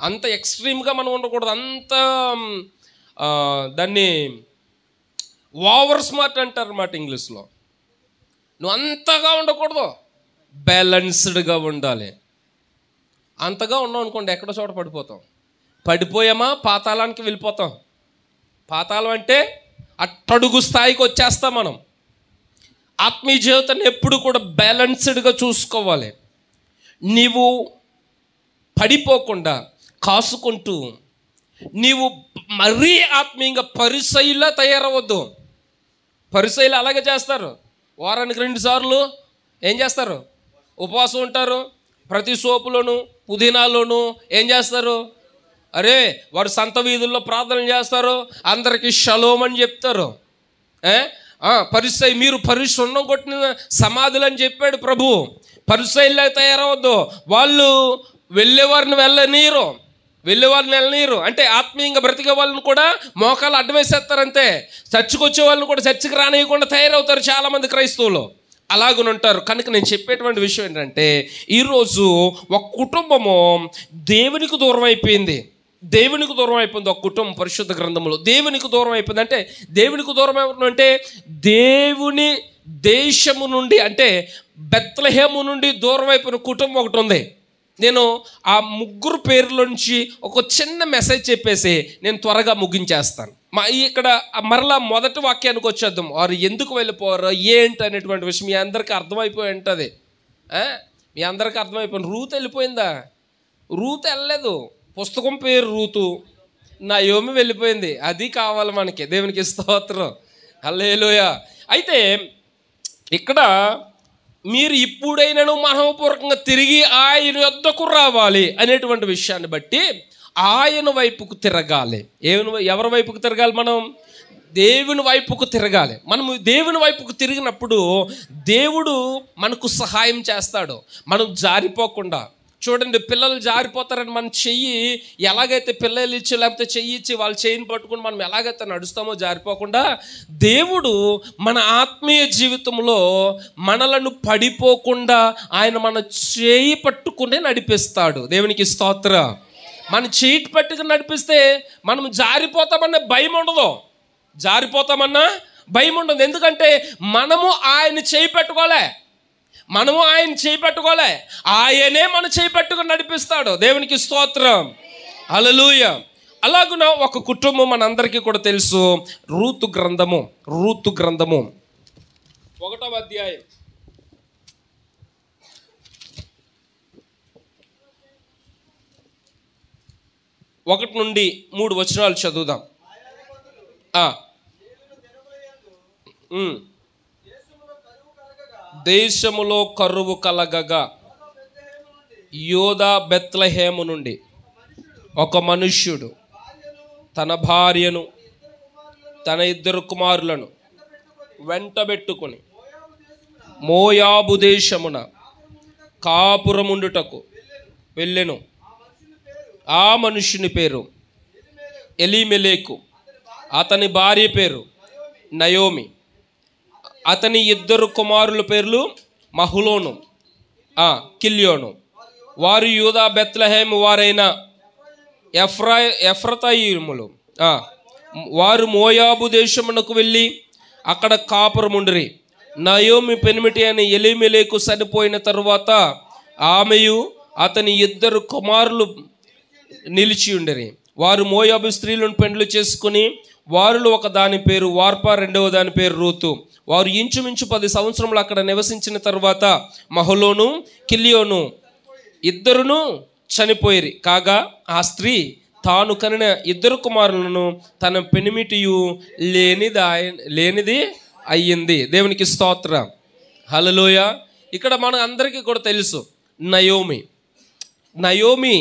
[SPEAKER 1] అంత ఎక్స్ట్రీమ్గా మనం ఉండకూడదు. అంత దాన్ని ఓవర్ స్మార్ట్ అంటారు అన్నమాట ఇంగ్లీష్లో. నువ్వు అంతగా ఉండకూడదు, బ్యాలెన్స్డ్గా ఉండాలి. అంతగా ఉన్నాం అనుకోండి ఎక్కడో చోట పడిపోతాం. పడిపోయామా పాతాళానికి వెళ్ళిపోతాం. పాతాళం అంటే అట్టడుగు స్థాయికి వచ్చేస్తాం మనం. ఆత్మీయ జీవితాన్ని ఎప్పుడు కూడా బ్యాలెన్స్డ్గా చూసుకోవాలి. నీవు పడిపోకుండా కాసుకుంటూ నీవు మరీ ఆత్మీయంగా పరిసయ్యులా తయారవద్దు. పరిసయ్యులు అలాగే చేస్తారు. వారానికి 2 సార్లు ఏం చేస్తారు? ఉపవాసం ఉంటారు. ప్రతి సోపులోను పుదీనాలోను ఏం చేస్తారు? అరే వారు సంత వీధుల్లో ప్రార్థనలు చేస్తారు, అందరికీ షలోమ్ అని చెప్తారు. పరిసయ్య, మీరు పరిశున్నం కొట్టిన సమాధులు అని చెప్పాడు ప్రభు. పరిసయ్యులా తయారవద్దు. వాళ్ళు వెళ్ళేవారిని వెళ్ళనీరు అంటే ఆత్మీయంగా బ్రతికే వాళ్ళని కూడా మోకాలు అడ్డవేసేస్తారంతే. చర్చికి వచ్చే వాళ్ళని కూడా చర్చికి రానియకుండా తయారవుతారు చాలామంది క్రైస్తవులు. అలాగునుంటారు. కనుక నేను చెప్పేటువంటి విషయం ఏంటంటే, ఈరోజు ఒక కుటుంబము దేవునికి దూరం అయిపోయింది. ఒక కుటుంబం పరిశుద్ధ గ్రంథంలో దేవునికి దూరం అయిపోయింది. అంటే దేవునికి దూరం అంటే దేవుని దేశము నుండి, అంటే బెత్లెహేము నుండి దూరం అయిపోయిన కుటుంబం ఒకటి ఉంది. నేను ఆ 3 పేర్ల నుంచి ఒక చిన్న మెసేజ్ చెప్పేసి నేను త్వరగా ముగించేస్తాను. ఇక్కడ మరలా మొదటి వాక్యానికి వచ్చేద్దాం. వారు ఎందుకు వెళ్ళిపోవారు ఏంటి అనేటువంటి విషయం మీ అందరికీ అర్థమైపోయి ఉంటుంది. మీ అందరికీ అర్థమైపోయింది. రూతు వెళ్ళిపోయిందా? రూతు వెళ్ళలేదు. పుస్తకం పేరు రూతు, నయోమి వెళ్ళిపోయింది. అది కావాలి మనకి. దేవునికి స్తోత్రం, హల్లెలూయా. అయితే ఇక్కడ మీరు ఇప్పుడైనాను మనఃపూర్వకంగా తిరిగి ఆయన యొద్దకు రావాలి అనేటువంటి విషయాన్ని బట్టి ఆయన వైపుకు తిరగాలి. ఎవరి వైపుకు తిరగాలి? మనం దేవుని వైపుకు తిరగాలి. మనము దేవుని వైపుకు తిరిగినప్పుడు దేవుడు మనకు సహాయం చేస్తాడు. మనం జారిపోకుండా. చూడండి, పిల్లలు జారిపోతారని మన చెయ్యి ఎలాగైతే పిల్లలు ఇచ్చి లేకపోతే చెయ్యి ఇచ్చి వాళ్ళ చెయ్యిని పట్టుకుని మనం ఎలాగైతే నడుస్తామో జారిపోకుండా, దేవుడు మన ఆత్మీయ జీవితంలో మనలను పడిపోకుండా ఆయన మన చేయి పట్టుకునే నడిపిస్తాడు. దేవునికి స్తోత్రం. మన చేయి పట్టుకుని నడిపిస్తే మనం జారిపోతామన్న భయం ఉండదు. ఎందుకంటే మనము ఆయన చేయి పెట్టుకోలే, ఆయనే మన చేయి పట్టుకుని నడిపిస్తాడు. దేవునికి స్తోత్రం, హల్లెలూయా. అలాగున ఒక కుటుంబం మనందరికీ కూడా తెలుసు. రూతు గ్రంథము 1వ అధ్యాయం 1 నుండి 3 వచనాలు చదువుదాం. దేశములో కరువు కలగగా యోదా బెత్లెహేము నుండి ఒక మనుష్యుడు తన భార్యను తన 2 కుమారులను వెంటబెట్టుకుని మోయాబు దేశమున కాపురముండుటకు వెళ్ళెను. ఆ మనుష్యుని పేరు ఎలీమెలెకు, అతని భార్య పేరు నయోమి, అతని 2 కుమారుల పేర్లు మహులోను, కిల్యోను. వారు యూదా బెత్లెహేము వారైన ఎఫ్రాయిములు. వారు మోయాబు దేశమునకు వెళ్ళి అక్కడ కాపురముండిరి. నయోమి పెనిమిటి అని ఎలీమెలెకు చనిపోయిన తరువాత ఆమెయు అతని 2 కుమారులు నిలిచి ఉండిరి. వారు మోయాబు స్త్రీలను పెండ్లు చేసుకుని వారిలో ఒక దాని పేరు వార్పా, రెండవ దాని పేరు రూతు. వారు ఇంచుమించు 10 సంవత్సరములు అక్కడ నివసించిన తర్వాత మహలోను కిల్యోను 2 చనిపోయిరి. కాగా ఆ స్త్రీ తాను కనిన 2 కుమారులను తన పెనిమిటియు లేనిది అయ్యింది. దేవునికి స్తోత్రం, హల్లెలూయా. ఇక్కడ మన అందరికీ కూడా తెలుసు నయోమి. నయోమి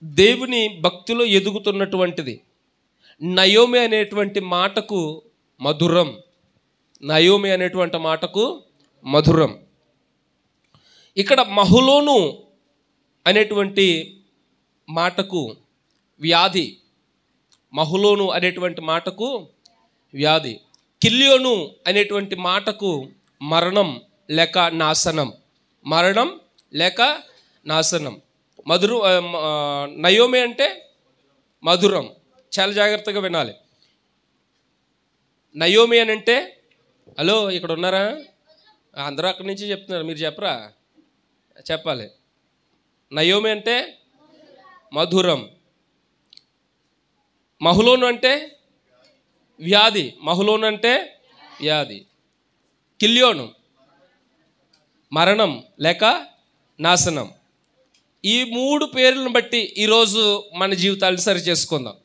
[SPEAKER 1] దేవుని భక్తిలో ఎదుగుతున్నటువంటిది. నయోమి అనేటువంటి మాటకు మధురం. నయోమి అనేటువంటి మాటకు మధురం. ఇక్కడ మహులోను అనేటువంటి మాటకు వ్యాధి. మహులోను అనేటువంటి మాటకు వ్యాధి. కిల్యోను అనేటువంటి మాటకు మరణం లేక నాశనం. మరణం లేక నాశనం. నయోమి అంటే మధురం. చాలా జాగ్రత్తగా వినాలి. నయోమి అని అంటే, హలో ఇక్కడ ఉన్నారా? అందరూ అక్కడి నుంచి చెప్తున్నారు, మీరు చెప్పరా? చెప్పాలి. నయోమి అంటే మధురం. మహులోను అంటే వ్యాధి. మహులోను అంటే వ్యాధి. కిల్యోను మరణం లేక నాశనం. ఈ 3 పేర్లను బట్టి ఈరోజు మన జీవితాలను సరి చేసుకుందాం.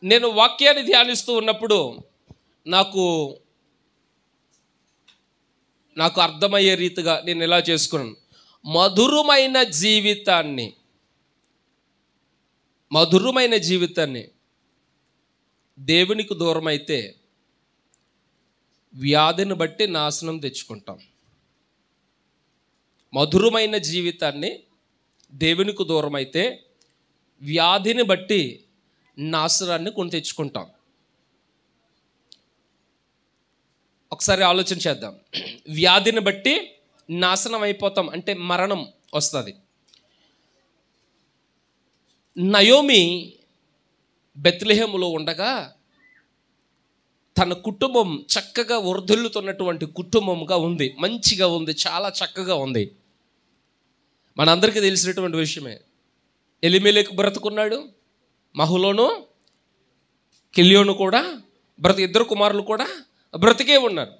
[SPEAKER 1] నేను వాక్యాన్ని ధ్యానిస్తూ ఉన్నప్పుడు నాకు అర్థమయ్యే రీతిగా నేను ఎలా చేసుకున్నాను. మధురమైన జీవితాన్ని దేవునికి దూరం అయితే వ్యాధిని బట్టి నాశనం తెచ్చుకుంటాం. మధురమైన జీవితాన్ని దేవునికి దూరం అయితే వ్యాధిని బట్టి నాశనాన్ని కొని తెచ్చుకుంటాం. ఒకసారి ఆలోచన చేద్దాం. వ్యాధిని బట్టి నాశనం అయిపోతాం అంటే మరణం వస్తుంది. నయోమి బెత్లెహేములో ఉండగా తన కుటుంబం చక్కగా వర్ధిల్లుతున్నటువంటి కుటుంబంగా ఉంది. మంచిగా ఉంది, చాలా చక్కగా ఉంది. మనందరికీ తెలిసినటువంటి విషయమే. ఎలిమెలెకు బ్రతుకున్నాడు, మహులోను కిల్యోను కూడా ఇద్దరు కుమారులు కూడా బ్రతికే ఉన్నారు.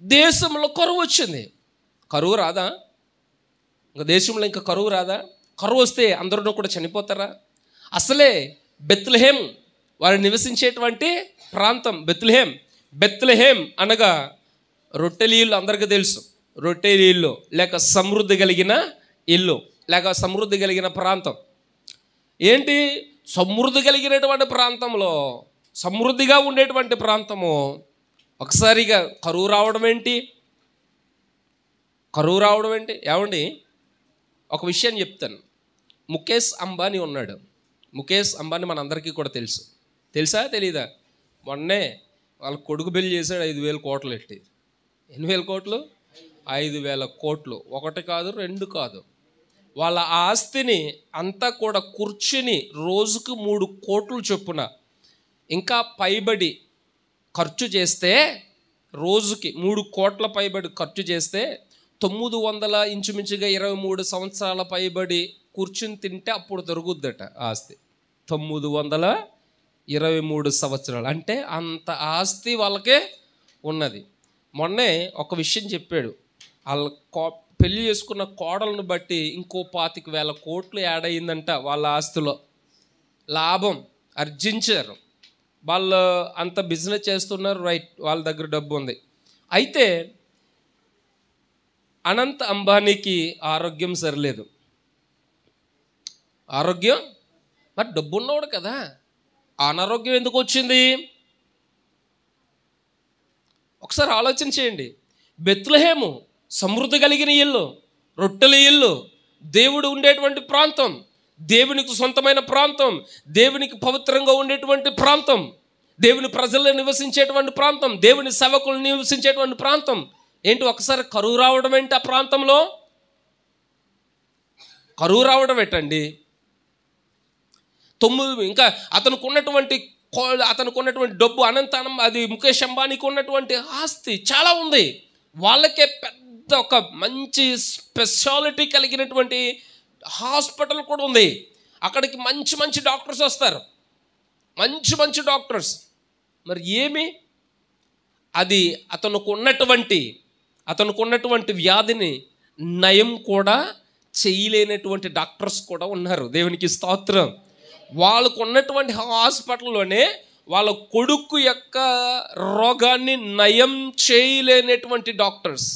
[SPEAKER 1] దేశంలో కరువు వచ్చింది. కరువు రాదా? ఇంకా దేశంలో ఇంకా కరువు రాదా? కరువు వస్తే అందరూ కూడా చనిపోతారా? అసలే బెత్లెహేం వారు నివసించేటువంటి ప్రాంతం బెత్లెహేం అనగా రొట్టెల ఇల్లు. అందరికీ తెలుసు, రొట్టెల ఇల్లు లేక సమృద్ధి కలిగిన ఇల్లు లేక సమృద్ధి కలిగిన ప్రాంతం. ఏంటి సమృద్ధి కలిగినటువంటి ప్రాంతంలో, సమృద్ధిగా ఉండేటువంటి ప్రాంతము ఒకసారిగా కరువు రావడం ఏంటి? ఏమండి, ఒక విషయం చెప్తాను. ముఖేష్ అంబానీ ఉన్నాడు. ముఖేష్ అంబానీ మనందరికీ కూడా తెలుసా తెలీదా? మొన్నే వాళ్ళ కొడుకు బిల్లు చేశాడు 5,000 కోట్లు ఎట్టి. ఎన్ని వేల కోట్లు? 5,000 కోట్లు. ఒకటి కాదు, 2 కాదు. వాళ్ళ ఆస్తిని అంతా కూడా కూర్చుని రోజుకు 3 కోట్లు చొప్పున ఇంకా పైబడి ఖర్చు చేస్తే, రోజుకి 3 కోట్ల పైబడి ఖర్చు చేస్తే 900 ఇంచుమించుగా 23 సంవత్సరాల పైబడి కూర్చుని తింటే అప్పుడు దొరుకుద్దట ఆస్తి. 923 సంవత్సరాలు అంటే అంత ఆస్తి వాళ్ళకే ఉన్నది. మొన్నే ఒక విషయం చెప్పాడు. వాళ్ళ పెళ్లి చేసుకున్న కోడలను బట్టి ఇంకో 25,000 కోట్లు యాడ్ అయ్యిందంట వాళ్ళ ఆస్తిలో. లాభం ఆర్జించారు వాళ్ళు. అంత బిజినెస్ చేస్తున్నారు, రైట్, వాళ్ళ దగ్గర డబ్బు ఉంది. అయితే అనంత్ అంబానీకి ఆరోగ్యం సరిలేదు. ఆరోగ్యం మరి డబ్బు ఉన్నవాడు కదా, అనారోగ్యం ఎందుకు వచ్చింది? ఒకసారి ఆలోచన చేయండి. బెత్లెహేము సమృద్ధి కలిగిన ఇల్లు, రొట్టెల ఇల్లు, దేవుడు ఉండేటువంటి ప్రాంతం, దేవునికి సొంతమైన ప్రాంతం, దేవునికి పవిత్రంగా ఉండేటువంటి ప్రాంతం, దేవుని ప్రజల్లో నివసించేటువంటి ప్రాంతం, దేవుని సేవకులు నివసించేటువంటి ప్రాంతం. ఏంటి ఒకసారి కరువు రావడం ఏంటి? ఆ ప్రాంతంలో కరువు రావడం ఏంటండి? ఇంకా అతనికి ఉన్నటువంటి డబ్బు అనంతనం, అది ముఖేష్ అంబానీకి ఉన్నటువంటి ఆస్తి చాలా ఉంది. వాళ్ళకే పెద్ద ఒక మంచి స్పెషాలిటీ కలిగినటువంటి హాస్పిటల్ కూడా ఉంది. అక్కడికి మంచి మంచి డాక్టర్స్ వస్తారు, మంచి డాక్టర్స్. మరి ఏమి అది అతనికి ఉన్నటువంటి వ్యాధిని నయం కూడా చేయలేనటువంటి డాక్టర్స్ కూడా ఉన్నారు. దేవునికి స్తోత్రం. వాళ్ళకు ఉన్నటువంటి హాస్పిటల్లోనే వాళ్ళ కొడుకు యొక్క రోగాన్ని నయం చేయలేనటువంటి డాక్టర్స్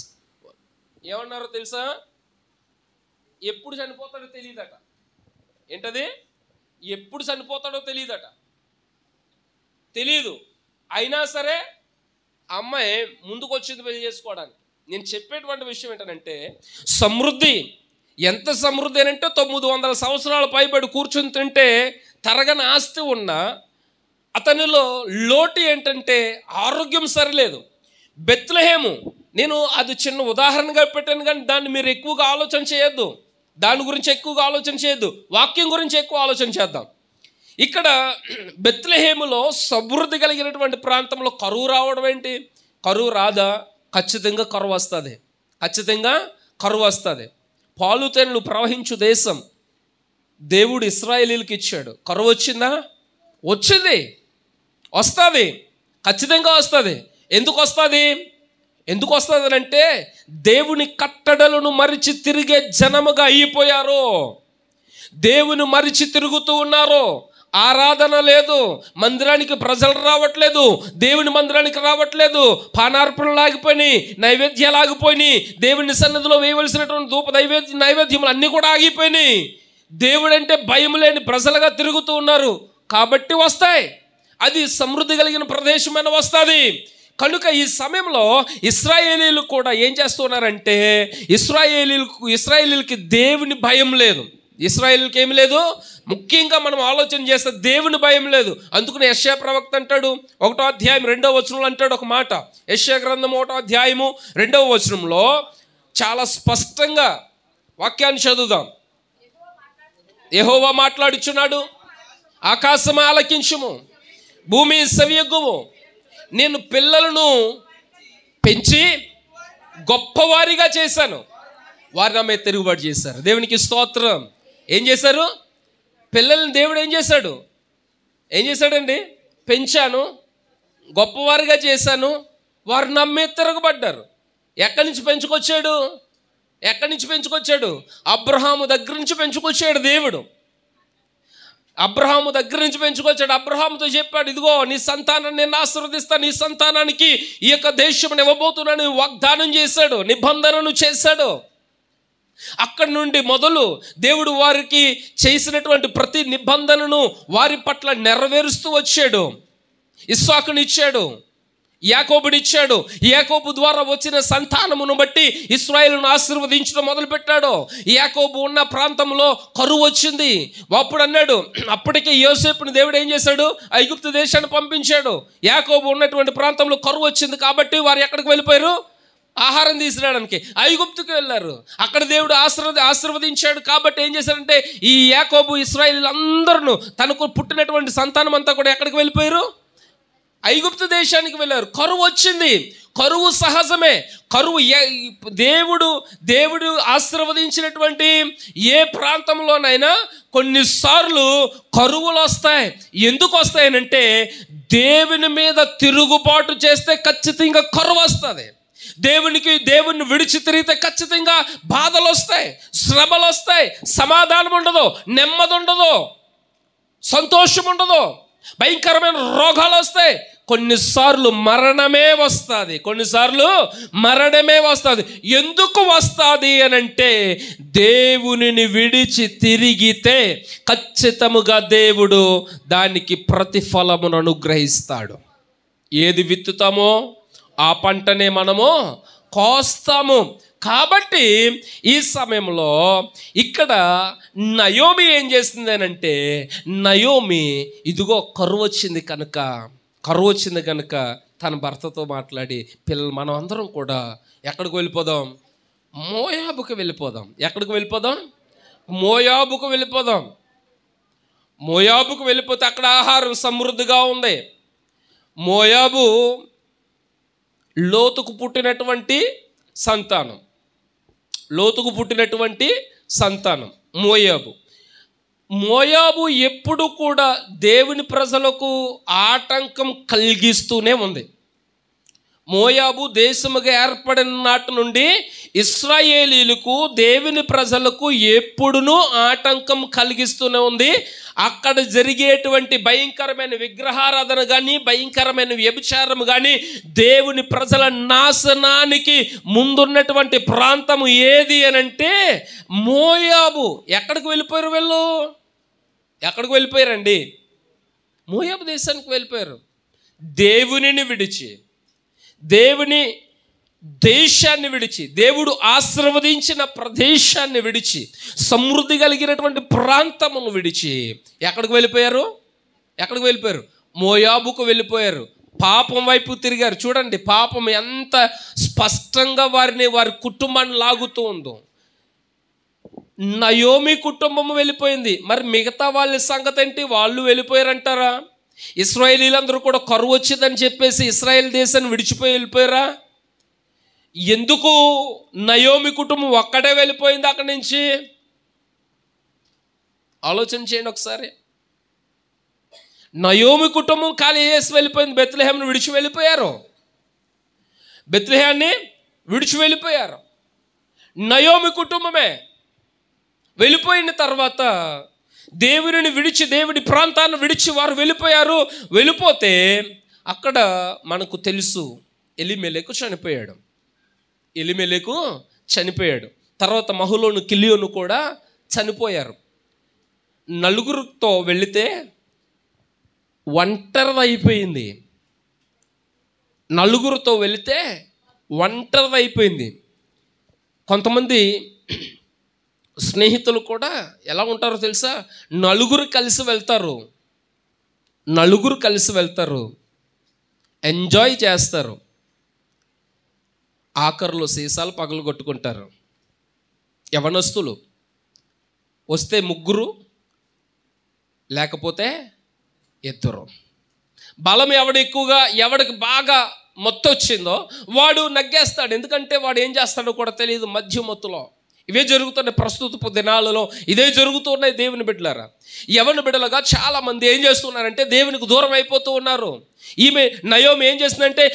[SPEAKER 1] ఏమన్నారో తెలుసా? ఎప్పుడు చనిపోతాడో తెలియదట. ఏంటది? ఎప్పుడు చనిపోతాడో తెలియదు. అయినా సరే అమ్మాయి ముందుకు వచ్చింది పెళ్లి చేసుకోవడానికి. నేను చెప్పేటువంటి విషయం ఏంటంటే, సమృద్ధి ఎంత సమృద్ధి అని అంటే 900 సంవత్సరాలు పైబడి కూర్చుని తింటే తరగని ఆస్తి ఉన్న అతనిలో లోటు ఏంటంటే ఆరోగ్యం సరిలేదు. బెత్లెహేము, నేను అది చిన్న ఉదాహరణగా పెట్టాను, కానీ దాన్ని మీరు ఎక్కువగా ఆలోచన చేయొద్దు. దాని గురించి ఎక్కువగా ఆలోచన చేయొద్దు, వాక్యం గురించి ఎక్కువ ఆలోచన చేద్దాం. ఇక్కడ బెత్లెహేములో సమృద్ధి కలిగినటువంటి ప్రాంతంలో కరువు రావడం ఏంటి? కరువు రాదా? ఖచ్చితంగా కరువు వస్తుంది. పాలు తేనెలు ప్రవహించు దేశం దేవుడు ఇశ్రాయేలీయులకు ఇచ్చాడు. కరువు వచ్చిందా? వచ్చింది, వస్తుంది, ఖచ్చితంగా వస్తుంది. ఎందుకు వస్తుంది అంటే దేవుని కట్టడలను మరిచి తిరిగే జనముగా అయిపోయారు. దేవుని మరిచి తిరుగుతూ ఉన్నారు. ఆరాధన లేదు, మందిరానికి ప్రజలు రావట్లేదు, దేవుని మందిరానికి రావట్లేదు, పానార్పణలు ఆగిపోయినాయి, నైవేద్యాలు ఆగిపోయినాయి, దేవుని సన్నిధిలో వేయవలసినటువంటి ధూప నైవేద్యములు అన్నీ కూడా ఆగిపోయినాయి. దేవుడంటే భయం లేని ప్రజలుగా తిరుగుతూ ఉన్నారు. కాబట్టి వస్తాయి. అది సమృద్ధి కలిగిన ప్రదేశమైన వస్తుంది. కనుక ఈ సమయంలో ఇశ్రాయేలీయులు కూడా ఏం చేస్తున్నారంటే, ఇశ్రాయేలీయులకి దేవుని భయం లేదు. ఇశ్రాయేలీయులకి ఏమి లేదు? ముఖ్యంగా మనం ఆలోచన చేస్తే దేవుని భయం లేదు. అందుకని యెషయా ప్రవక్త అంటాడు, 1వ అధ్యాయం 2వ వచనంలో అంటాడు ఒక మాట. యెషయా గ్రంథం 1వ అధ్యాయము 2వ వచనంలో చాలా స్పష్టంగా వాక్యాన్ని చదువుదాం. యెహోవా మాట్లాడుచున్నాడు, ఆకాశము ఆలకించుము, భూమి సెవియొగ్గుము. నేను పిల్లలను పెంచి గొప్పవారిగా చేశాను, వారు నా మీద తిరుగుబాటు చేశారు. దేవునికి స్తోత్రం. ఏం చేశారు? పిల్లల్ని దేవుడు ఏం చేశాడండి? పెంచాను, గొప్పవారిగా చేశాను, వారు నా మీద తిరగబడ్డారు. ఎక్కడి నుంచి పెంచుకొచ్చాడు? అబ్రహాము దగ్గర నుంచి పెంచుకొచ్చాడు దేవుడు. అబ్రహాముతో చెప్పాడు, ఇదిగో నీ సంతానాన్ని నేను ఆశీర్వదిస్తాను, నీ సంతానానికి ఈ యొక్క దేశం ఇవ్వబోతున్నాను వాగ్దానం చేశాడు, నిబంధనను చేశాడు. అక్కడి నుండి మొదలు దేవుడు వారికి చేసినటువంటి ప్రతి నిబంధనను వారి పట్ల నెరవేరుస్తూ వచ్చాడు. ఇస్సాకునిచ్చాడు, యాకోబునిచ్చాడు. యాకోబు ద్వారా వచ్చిన సంతానమును బట్టి ఇశ్రాయేలును ఆశీర్వదించడం మొదలుపెట్టాడు. యాకోబు ఉన్న ప్రాంతంలో కరువు వచ్చింది. అప్పుడు అన్నాడు, అప్పటికే యోసేపుని దేవుడు ఏం చేశాడు? ఐగుప్తు దేశాన్ని పంపించాడు. యాకోబు ఉన్నటువంటి ప్రాంతంలో కరువు వచ్చింది కాబట్టి వారు ఎక్కడికి వెళ్ళిపోయారు? ఆహారం తీసుకురావడానికి ఐగుప్తుకు వెళ్ళారు. అక్కడ దేవుడు ఆశీర్వదించాడు. కాబట్టి ఏం చేశాడంటే ఈ యాకోబు ఇశ్రాయేలీయులు అందరూ తనకు పుట్టినటువంటి సంతానం అంతా కూడా ఎక్కడికి వెళ్ళిపోయారు? ఐగుప్తు దేశానికి వెళ్ళారు. కరువు వచ్చింది. కరువు సహజమే. కరువు దేవుడు ఆశీర్వదించినటువంటి ఏ ప్రాంతంలోనైనా కొన్నిసార్లు కరువులు వస్తాయి. ఎందుకు వస్తాయనంటే దేవుని మీద తిరుగుబాటు చేస్తే ఖచ్చితంగా కరువు వస్తుంది. దేవుణ్ణి విడిచి తిరిగితే ఖచ్చితంగా బాధలు వస్తాయి, శ్రమలు వస్తాయి, సమాధానం ఉండదు, నెమ్మది ఉండదు, సంతోషం ఉండదు, భయంకరమైన రోగాలు వస్తాయి, కొన్నిసార్లు మరణమే వస్తుంది. ఎందుకు వస్తుంది అనంటే దేవునిని విడిచి తిరిగితే ఖచ్చితముగా దేవుడు దానికి ప్రతిఫలమును అనుగ్రహిస్తాడు. ఏది విత్తుతామో ఆ పంటనే మనము కోస్తాము. కాబట్టి ఈ సమయంలో ఇక్కడ నయోమి ఏం చేస్తుంది అంటే, నయోమి ఇదిగో కరువు వచ్చింది కనుక తన భర్తతో మాట్లాడి, పిల్లలు మనం అందరం కూడా ఎక్కడికి వెళ్ళిపోదాం? మోయాబుకు వెళ్ళిపోదాం. ఎక్కడికి వెళ్ళిపోదాం? మోయాబుకు వెళ్ళిపోతే అక్కడ ఆహారం సమృద్ధిగా ఉంది. మోయాబు లోతుకు పుట్టినటువంటి సంతానం మోయాబు ఎప్పుడు కూడా దేవుని ప్రజలకు ఆటంకం కలిగిస్తూనే ఉంది. మోయాబు దేశముగా ఏర్పడిన నాటి నుండి ఇశ్రాయేలీలకు, దేవుని ప్రజలకు ఎప్పుడునూ ఆటంకం కలిగిస్తూనే ఉంది. అక్కడ జరిగేటువంటి భయంకరమైన విగ్రహారాధన కానీ, భయంకరమైన వ్యభిచారం కానీ, దేవుని ప్రజల నాశనానికి ముందున్నటువంటి ప్రాంతము ఏది అని అంటే మోయాబు. ఎక్కడికి వెళ్ళిపోయారు వీళ్ళు? ఎక్కడికి వెళ్ళిపోయారండి? మోయాబు దేశానికి వెళ్ళిపోయారు. దేవునిని విడిచి, దేవుని దేశాన్ని విడిచి, దేవుడు ఆశీర్వదించిన ప్రదేశాన్ని విడిచి, సమృద్ధి కలిగినటువంటి ప్రాంతమును విడిచి ఎక్కడికి వెళ్ళిపోయారు? ఎక్కడికి వెళ్ళిపోయారు? మోయాబుకు వెళ్ళిపోయారు. పాపం వైపు తిరిగారు. చూడండి పాపం ఎంత స్పష్టంగా వారి కుటుంబాన్ని లాగుతూ ఉందో. నయోమి కుటుంబం వెళ్ళిపోయింది. మరి మిగతా వాళ్ళ సంగతి ఏంటి? వాళ్ళు వెళ్ళిపోయారంటారా? ఇశ్రాయేలీలందరూ కూడా కరువు వచ్చిందని చెప్పేసి ఇశ్రాయేల్ దేశాన్ని విడిచిపోయి వెళ్ళిపోయారా? ఎందుకు నయోమి కుటుంబం ఒక్కడే వెళ్ళిపోయింది అక్కడి నుంచి? ఆలోచన చేయండి ఒకసారి. నయోమి కుటుంబం ఖాళీ చేసి వెళ్ళిపోయింది. బెత్లెహేమును విడిచి వెళ్ళిపోయారు. బెత్లెహేముని విడిచి వెళ్ళిపోయారు. నయోమి కుటుంబమే వెళ్ళిపోయిన తర్వాత దేవుని విడిచి, దేవుడి ప్రాంతాన్ని విడిచి వారు వెళ్ళిపోయారు. వెళ్ళిపోతే అక్కడ మనకు తెలుసు ఎలీమెలెకు చనిపోయాడు. ఎలీమెలెకు చనిపోయాడు. తర్వాత మహలోను, కిలియోను కూడా చనిపోయారు. నలుగురితో వెళితే ఒంటరిది అయిపోయింది. నలుగురితో వెళితే ఒంటరిది అయిపోయింది. కొంతమంది స్నేహితులు కూడా ఎలా ఉంటారో తెలుసా? నలుగురు కలిసి వెళ్తారు, ఎంజాయ్ చేస్తారు, ఆఖరులో సీసాలు పగలు కొట్టుకుంటారు. యవనస్తులు వస్తే ముగ్గురు, లేకపోతే ఇద్దరు. బలం ఎవడికి బాగా మొత్తం వచ్చిందో వాడు నగ్గేస్తాడు. ఎందుకంటే వాడు ఏం చేస్తాడో కూడా తెలియదు. మధ్యమత్తులో ఇవే జరుగుతున్నాయి ప్రస్తుత దినాలలో. ఇదే జరుగుతున్నాయి దేవుని బిడ్డలారా. యవన బిడ్డలుగా చాలామంది ఏం చేస్తున్నారంటే దేవునికి దూరం అయిపోతూ ఉన్నారు. ఈమె నయోమి ఏం చేసిందంటే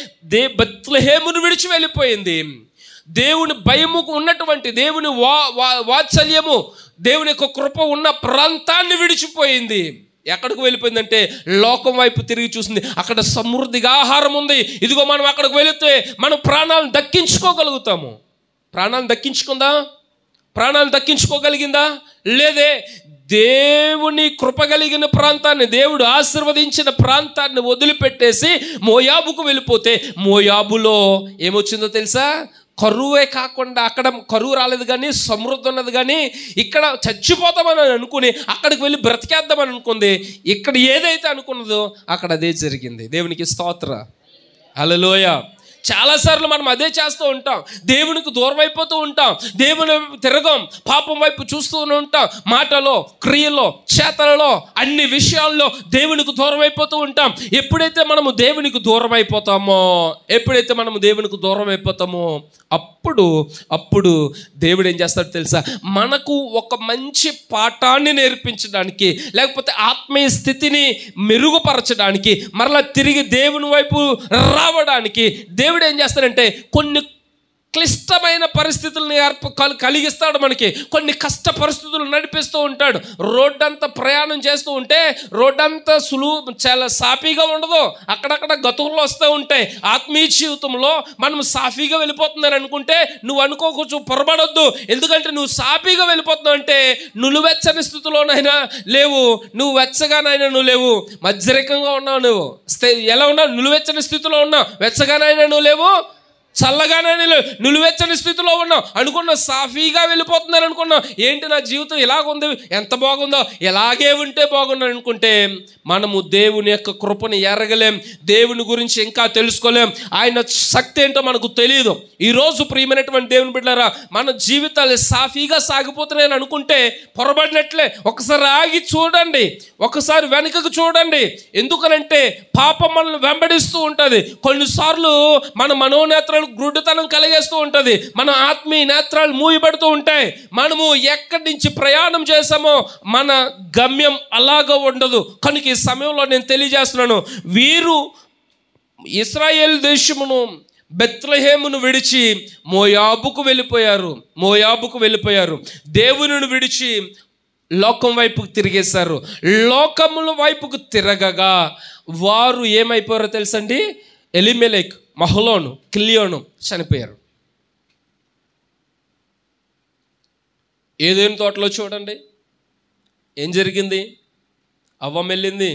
[SPEAKER 1] బెత్లెహేమును విడిచి వెళ్ళిపోయింది. దేవుని భయముకు ఉన్నటువంటి, దేవుని వాత్సల్యము, దేవుని యొక్క కృప ఉన్న ప్రాంతాన్ని విడిచిపోయింది. ఎక్కడికి వెళ్ళిపోయిందంటే లోకం వైపు తిరిగి చూసింది. అక్కడ సమృద్ధిగా ఆహారం ఉంది. ఇదిగో మనం అక్కడికి వెళితే మనం ప్రాణాలను దక్కించుకోగలుగుతాము. ప్రాణాలు దక్కించుకోగలిగిందా? లేదే. దేవుని కృప కలిగిన ప్రాంతాన్ని, దేవుడు ఆశీర్వదించిన ప్రాంతాన్ని వదిలిపెట్టేసి మోయాబుకు వెళ్ళిపోతే మోయాబులో ఏమొచ్చిందో తెలుసా? కరువే కాకుండా, అక్కడ కరువు రాలేదు కానీ సమృద్ధి ఉన్నది. కానీ ఇక్కడ చచ్చిపోతామని అనుకుని అక్కడికి వెళ్ళి బ్రతికేద్దామని అనుకుంది. ఇక్కడ ఏదైతే అనుకున్నదో అక్కడ అదే జరిగింది. దేవునికి స్తోత్ర, హల్లెలూయా. చాలాసార్లు మనం అదే చేస్తూ ఉంటాం. దేవునికి దూరం అయిపోతూ ఉంటాం. దేవుని తిరగం, పాపం వైపు చూస్తూ ఉంటాం. మాటలో, క్రియలో, చేతలలో, అన్ని విషయాల్లో దేవునికి దూరం అయిపోతూ ఉంటాం. ఎప్పుడైతే మనము దేవునికి దూరం అయిపోతామో అప్పుడు దేవుడు ఏం చేస్తాడో తెలుసా? మనకు ఒక మంచి పాఠాన్ని నేర్పించడానికి, లేకపోతే ఆత్మీయ స్థితిని మెరుగుపరచడానికి, మరలా తిరిగి దేవుని వైపు రావడానికి దేవుడు ఏం చేస్తాడంటే కొన్ని క్లిష్టమైన పరిస్థితులను కలిగిస్తాడు. మనకి కొన్ని కష్ట పరిస్థితులు నడిపిస్తూ ఉంటాడు. రోడ్డంతా ప్రయాణం చేస్తూ ఉంటే రోడ్డంతా చాలా సాఫీగా ఉండదు. అక్కడక్కడ గతువులు వస్తూ ఉంటాయి. ఆత్మీయ జీవితంలో మనం సాఫీగా వెళ్ళిపోతుందని అనుకుంటే నువ్వు అనుకోవచ్చు, పొరపడొద్దు. ఎందుకంటే నువ్వు సాఫీగా వెళ్ళిపోతున్నావు అంటే నువ్వెచ్చని స్థితిలోనైనా లేవు, నువ్వు వెచ్చగానైనా నువ్వు లేవు, మధ్యరకంగా ఉన్నావు. నువ్వు ఎలా ఉన్నావు? నువ్వెచ్చని స్థితిలో ఉన్నావు. వెచ్చగానైనా నువ్వు లేవు, చల్లగానే నిలువెచ్చని స్థితిలో ఉన్నావు. అనుకున్నావు సాఫీగా వెళ్ళిపోతుందని అనుకున్నావు. ఏంటి నా జీవితం ఇలాగుంది, ఎంత బాగుందో, ఎలాగే ఉంటే బాగుందని అనుకుంటే మనము దేవుని యొక్క కృపను ఎరగలేం. దేవుని గురించి ఇంకా తెలుసుకోలేం. ఆయన శక్తి ఏంటో మనకు తెలియదు. ఈరోజు ప్రియమైనటువంటి దేవుని బిడ్డలారా, మన జీవితాలు సాఫీగా సాగిపోతున్నాయని అనుకుంటే పొరబడినట్లే. ఒకసారి ఆగి చూడండి, ఒకసారి వెనుకకు చూడండి. ఎందుకనంటే పాపం మనల్ని వెంబడిస్తూ ఉంటుంది. కొన్నిసార్లు మన మనోనేత్రాలు గుడ్డితనం కలిగేస్తూ ఉంటుంది. మన ఆత్మీయ నేత్రాలు మూయబడుతూ ఉంటాయి. మనము ఎక్కడి నుంచి ప్రయాణం చేసామో మన గమ్యం అలాగా ఉండదు. కనుక ఈ సమయంలో నేను తెలియజేస్తున్నాను, వీరు ఇశ్రాయేల్ దేశమును బెత్లెహేమును విడిచి మోయాబుకు వెళ్ళిపోయారు. దేవునిని విడిచి లోకం వైపుకు తిరిగేశారు. లోకముల వైపుకు తిరగగా వారు ఏమైపోయారో తెలుసండి? ఎలిమెలెక్, మహలోను, కిల్యోను చనిపోయారు. ఏదేని తోటలో చూడండి ఏం జరిగింది. అవ్వ వెళ్ళింది,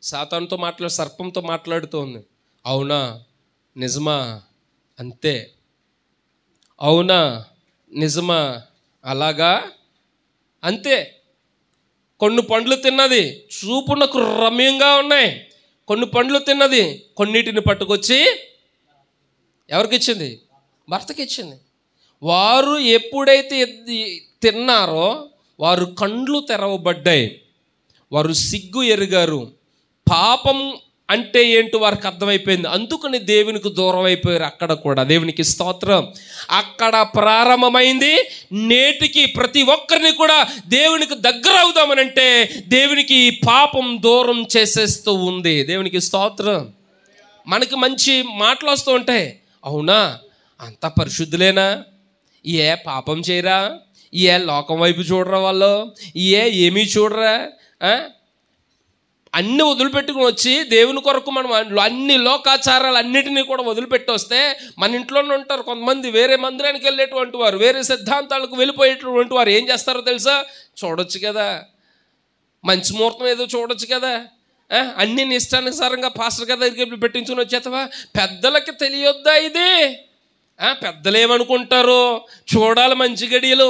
[SPEAKER 1] సాతానుతో సర్పంతో మాట్లాడుతోంది. అవునా, నిజమా, అంతే, అవునా, నిజమా, అలాగా, అంతే. కొన్ని పండ్లు తిన్నది, చూపునకు రమ్యంగా ఉన్నాయి. కొన్ని పండ్లు తిన్నది, కొన్నిటిని పట్టుకొచ్చి ఎవరికి ఇచ్చింది? భర్తకి ఇచ్చింది. వారు ఎప్పుడైతే తిన్నారో వారు కండ్లు తెరవబడ్డాయి, వారు సిగ్గు ఎరిగారు. పాపం అంటే ఏంటో వారికి అర్థమైపోయింది. అందుకని దేవునికి దూరం అయిపోయారు. అక్కడ కూడా దేవునికి స్తోత్రం. అక్కడ ప్రారంభమైంది. నేటికి ప్రతి ఒక్కరిని కూడా దేవునికి దగ్గర అవుదామనంటే దేవునికి పాపం దూరం చేసేస్తూ ఉంది. దేవునికి స్తోత్రం. మనకి మంచి మాటలు వస్తూ ఉంటాయి. అవునా, అంత పరిశుద్ధులేనా, ఏ పాపం చేయరా, ఏ లోకం వైపు చూడరా, వాళ్ళు ఏమీ చూడరా, అన్నీ వదిలిపెట్టుకుని వచ్చి దేవుని కొరకు మనం అన్ని లోకాచారాలు అన్నిటినీ కూడా వదిలిపెట్టి వస్తే మన ఇంట్లోనే ఉంటారు కొంతమంది. వేరే మందిరానికి వెళ్ళేటువంటి వారు, వేరే సిద్ధాంతాలకు వెళ్ళిపోయేటువంటి వారు ఏం చేస్తారో తెలుసా? చూడొచ్చు కదా, మంచి ముహూర్తం ఏదో చూడొచ్చు కదా, అన్ని ఇష్టానుసారంగా పాస్టర్ గారి దగ్గరికి పెట్టించుకుని వచ్చేస్తావా? పెద్దలకి తెలియొద్దా ఇది? పెద్దలు ఏమనుకుంటారు? చూడాలి, మంచి గడియలు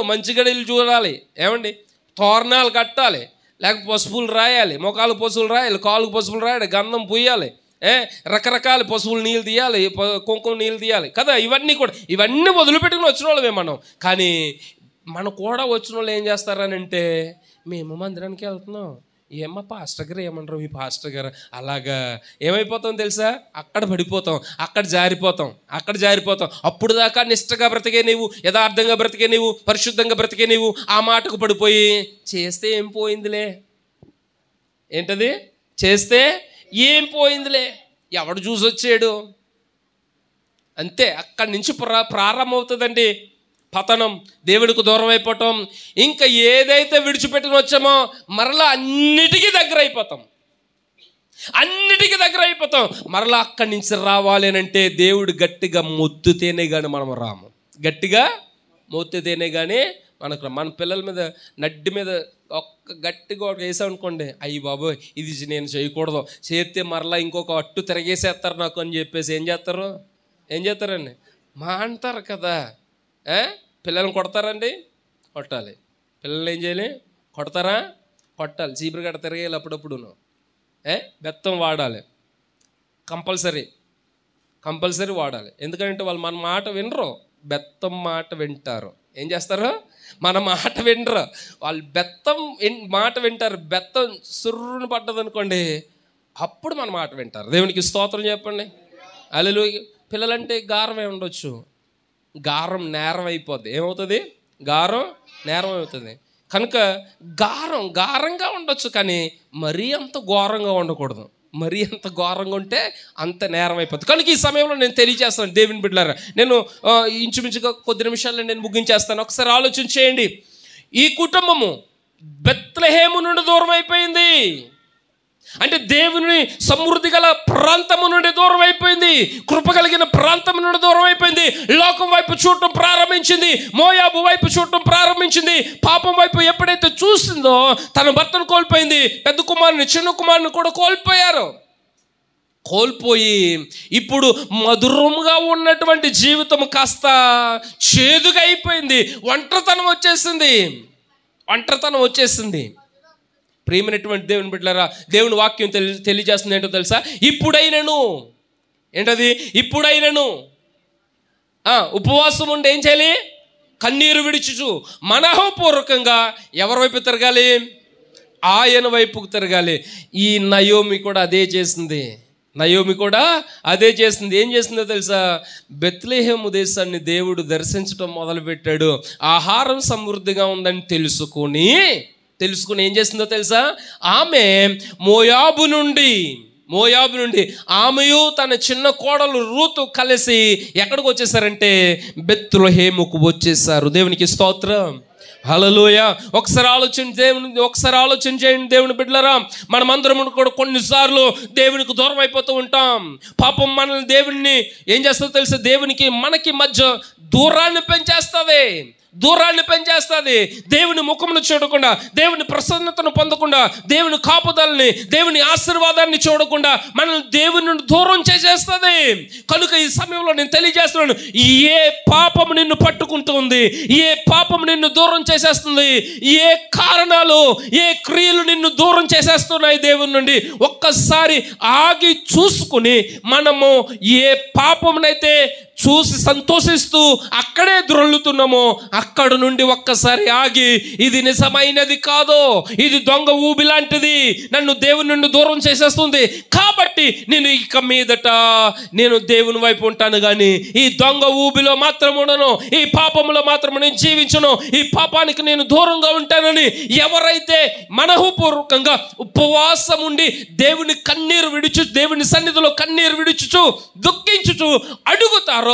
[SPEAKER 1] చూడాలి. ఏమండి, తోరణాలు కట్టాలి, లేకపోతే పసుపులు రాయాలి, మొఖాలు పసుపులు రాయాలి, కాళ్ళకు పసుపులు రాయాలి, గంధం పూయాలి, రకరకాల పసుపులు నీళ్ళు తీయాలి, కుంకుమ నీళ్ళు తీయాలి కదా. ఇవన్నీ వదిలిపెట్టుకుని వచ్చిన వాళ్ళమే మనం. కానీ మన కూడా వచ్చిన వాళ్ళు ఏం చేస్తారనంటే, మేము మందిరానికి వెళ్తున్నాం, ఏమ్మా పాస్టర్ గారు ఏమంటారు, మీ పాస్టర్ గారు అలాగా, ఏమైపోతాం తెలుసా? అక్కడ పడిపోతాం, అక్కడ జారిపోతాం. అప్పుడు దాకా నిష్టగా బ్రతికే నీవు, యథార్థంగా బ్రతికే నీవు, పరిశుద్ధంగా బ్రతికే నీవు ఆ మాటకు పడిపోయి చేస్తే ఏం పోయిందిలే, ఏంటది చేస్తే ఏం పోయిందిలే, ఎవడు చూసి వచ్చాడు, అంతే. అక్కడి నుంచి ప్రారంభమవుతుందండి పతనం, దేవుడికి దూరం అయిపోవటం. ఇంకా ఏదైతే విడిచిపెట్టుకుని వచ్చామో మరలా అన్నిటికీ దగ్గర అయిపోతాం. మరలా అక్కడి నుంచి రావాలి అని అంటే దేవుడు గట్టిగా మొత్తుతేనే కానీ మనం రాము. గట్టిగా మొత్తుతేనే కానీ మనకు మన పిల్లల మీద నడ్డి మీద గట్టిగా ఒకటి వేసామనుకోండి, అయ్యి బాబోయ్ ఇది నేను చేయకూడదు, చేస్తే మరలా ఇంకొక అట్టు తిరగేసేస్తారు నాకు అని చెప్పేసి ఏం చేస్తారండి? మా అంటారు కదా. పిల్లల్ని కొడతారండి? కొట్టాలి. పిల్లల్ని ఏం చేయాలి? కొట్టాలి. చీపురు గట్ట తిరగేయాలి అప్పుడప్పుడును. బెత్తం వాడాలి, కంపల్సరీ వాడాలి. ఎందుకంటే వాళ్ళు మన మాట వినరు, బెత్తం మాట వింటారు. ఏం చేస్తారు? మన మాట వినరు, వాళ్ళు బెత్తం మాట వింటారు. బెత్తం సుర్రును పడ్డది అనుకోండి, అప్పుడు మన మాట వింటారు. దేవునికి స్తోత్రం చెప్పండి. హల్లెలూయా. పిల్లలంటే గారమే ఉండొచ్చు, గారం నేరం అయిపోద్ది. ఏమవుతుంది? గారం నేరం అవుతుంది. కనుక గారంగా ఉండొచ్చు, కానీ మరీ అంత ఘోరంగా ఉండకూడదు. మరీ అంత ఘోరంగా ఉంటే అంత నేరం అయిపోతుంది. కనుక ఈ సమయంలో నేను తెలియజేస్తాను దేవుని బిడ్డలారా, నేను ఇంచుమించుగా కొద్ది నిమిషాల్లో నేను ముగించేస్తాను. ఒకసారి ఆలోచన చేయండి. ఈ కుటుంబము బెత్లెహేము నుండి దూరం అయిపోయింది అంటే దేవుని సమృద్ధి గల ప్రాంతము నుండి దూరం అయిపోయింది, కృప కలిగిన ప్రాంతము నుండి దూరం అయిపోయింది, లోకం వైపు చూడటం ప్రారంభించింది, మోయాబు వైపు చూడటం ప్రారంభించింది. పాపం వైపు ఎప్పుడైతే చూసిందో తన భర్తను కోల్పోయింది, పెద్ద కుమారుని చిన్న కుమారుని కూడా కోల్పోయి ఇప్పుడు మధురంగా ఉన్నటువంటి జీవితం కాస్త చేదుగా అయిపోయింది. ఒంటరితనం వచ్చేసింది. ప్రియమైనటువంటి దేవుని బిడ్డలారా, దేవుని వాక్యం తెలియజేస్తుంది ఏంటో తెలుసా? ఇప్పుడైనను ఉపవాసం ఉండి ఏం చేయాలి? కన్నీరు విడిచుచు మనఃపూర్వకంగా ఎవరి వైపు తిరగాలి? ఆయన వైపుకు తిరగాలి. ఈ నయోమి కూడా అదే చేసింది. ఏం చేసిందో తెలుసా? బెత్లెహేము దేశాన్ని దేవుడు దర్శించడం మొదలుపెట్టాడు. ఆహారం సమృద్ధిగా ఉందని తెలుసుకుని ఏం చేసిందో తెలుసా? ఆమె మోయాబు నుండి మోయాబు నుండి ఆమెయు తన చిన్న కోడలు రూతు కలిసి ఎక్కడికి వచ్చేసారంటే బెత్లెహేముకు వచ్చేసారు. దేవునికి స్తోత్రం, హల్లెలూయా. ఒకసారి ఆలోచన చేయండి దేవుని బిడ్డలారా. మనమందరం కూడా కొన్నిసార్లు దేవునికి దూరం అయిపోతూ ఉంటాం. పాపం మనల్ని దేవుడిని ఏం చేస్తుందో తెలుసా, దేవునికి మనకి మధ్య దూరాన్ని పెంచేస్తుంది. దేవుని ముఖమును చూడకుండా, దేవుని ప్రసన్నతను పొందకుండా, దేవుని కాపుదలని, దేవుని ఆశీర్వాదాన్ని చూడకుండా మనల్ని దేవుని నుండి దూరం చేసేస్తుంది. కనుక ఈ సమయంలో నేను తెలియజేస్తున్నాను, ఏ పాపము నిన్ను పట్టుకుంటుంది, ఏ పాపము నిన్ను దూరం చేసేస్తుంది, ఏ కారణాలు, ఏ క్రియలు నిన్ను దూరం చేసేస్తున్నాయి దేవుని నుండి, ఒక్కసారి ఆగి చూసుకుని మనము ఏ పాపమునైతే చూసి సంతోషిస్తూ అక్కడే ద్రొల్లుతున్నామో అక్కడ నుండి ఒక్కసారి ఆగి, ఇది నిజమైనది కాదు, ఇది దొంగ ఊబి లాంటిది, నన్ను దేవుని నుండి దూరం చేసేస్తుంది, కాబట్టి నేను ఇక మీదట నేను దేవుని వైపు ఉంటాను, కానీ ఈ దొంగ ఊబిలో మాత్రం ఉండను, ఈ పాపములో మాత్రం నేను జీవించను, ఈ పాపానికి నేను దూరంగా ఉంటానని ఎవరైతే మనఃపూర్వకంగా ఉపవాసం ఉండి దేవుని సన్నిధిలో కన్నీరు విడుచుచు దుఃఖించుచు అడుగుతారు,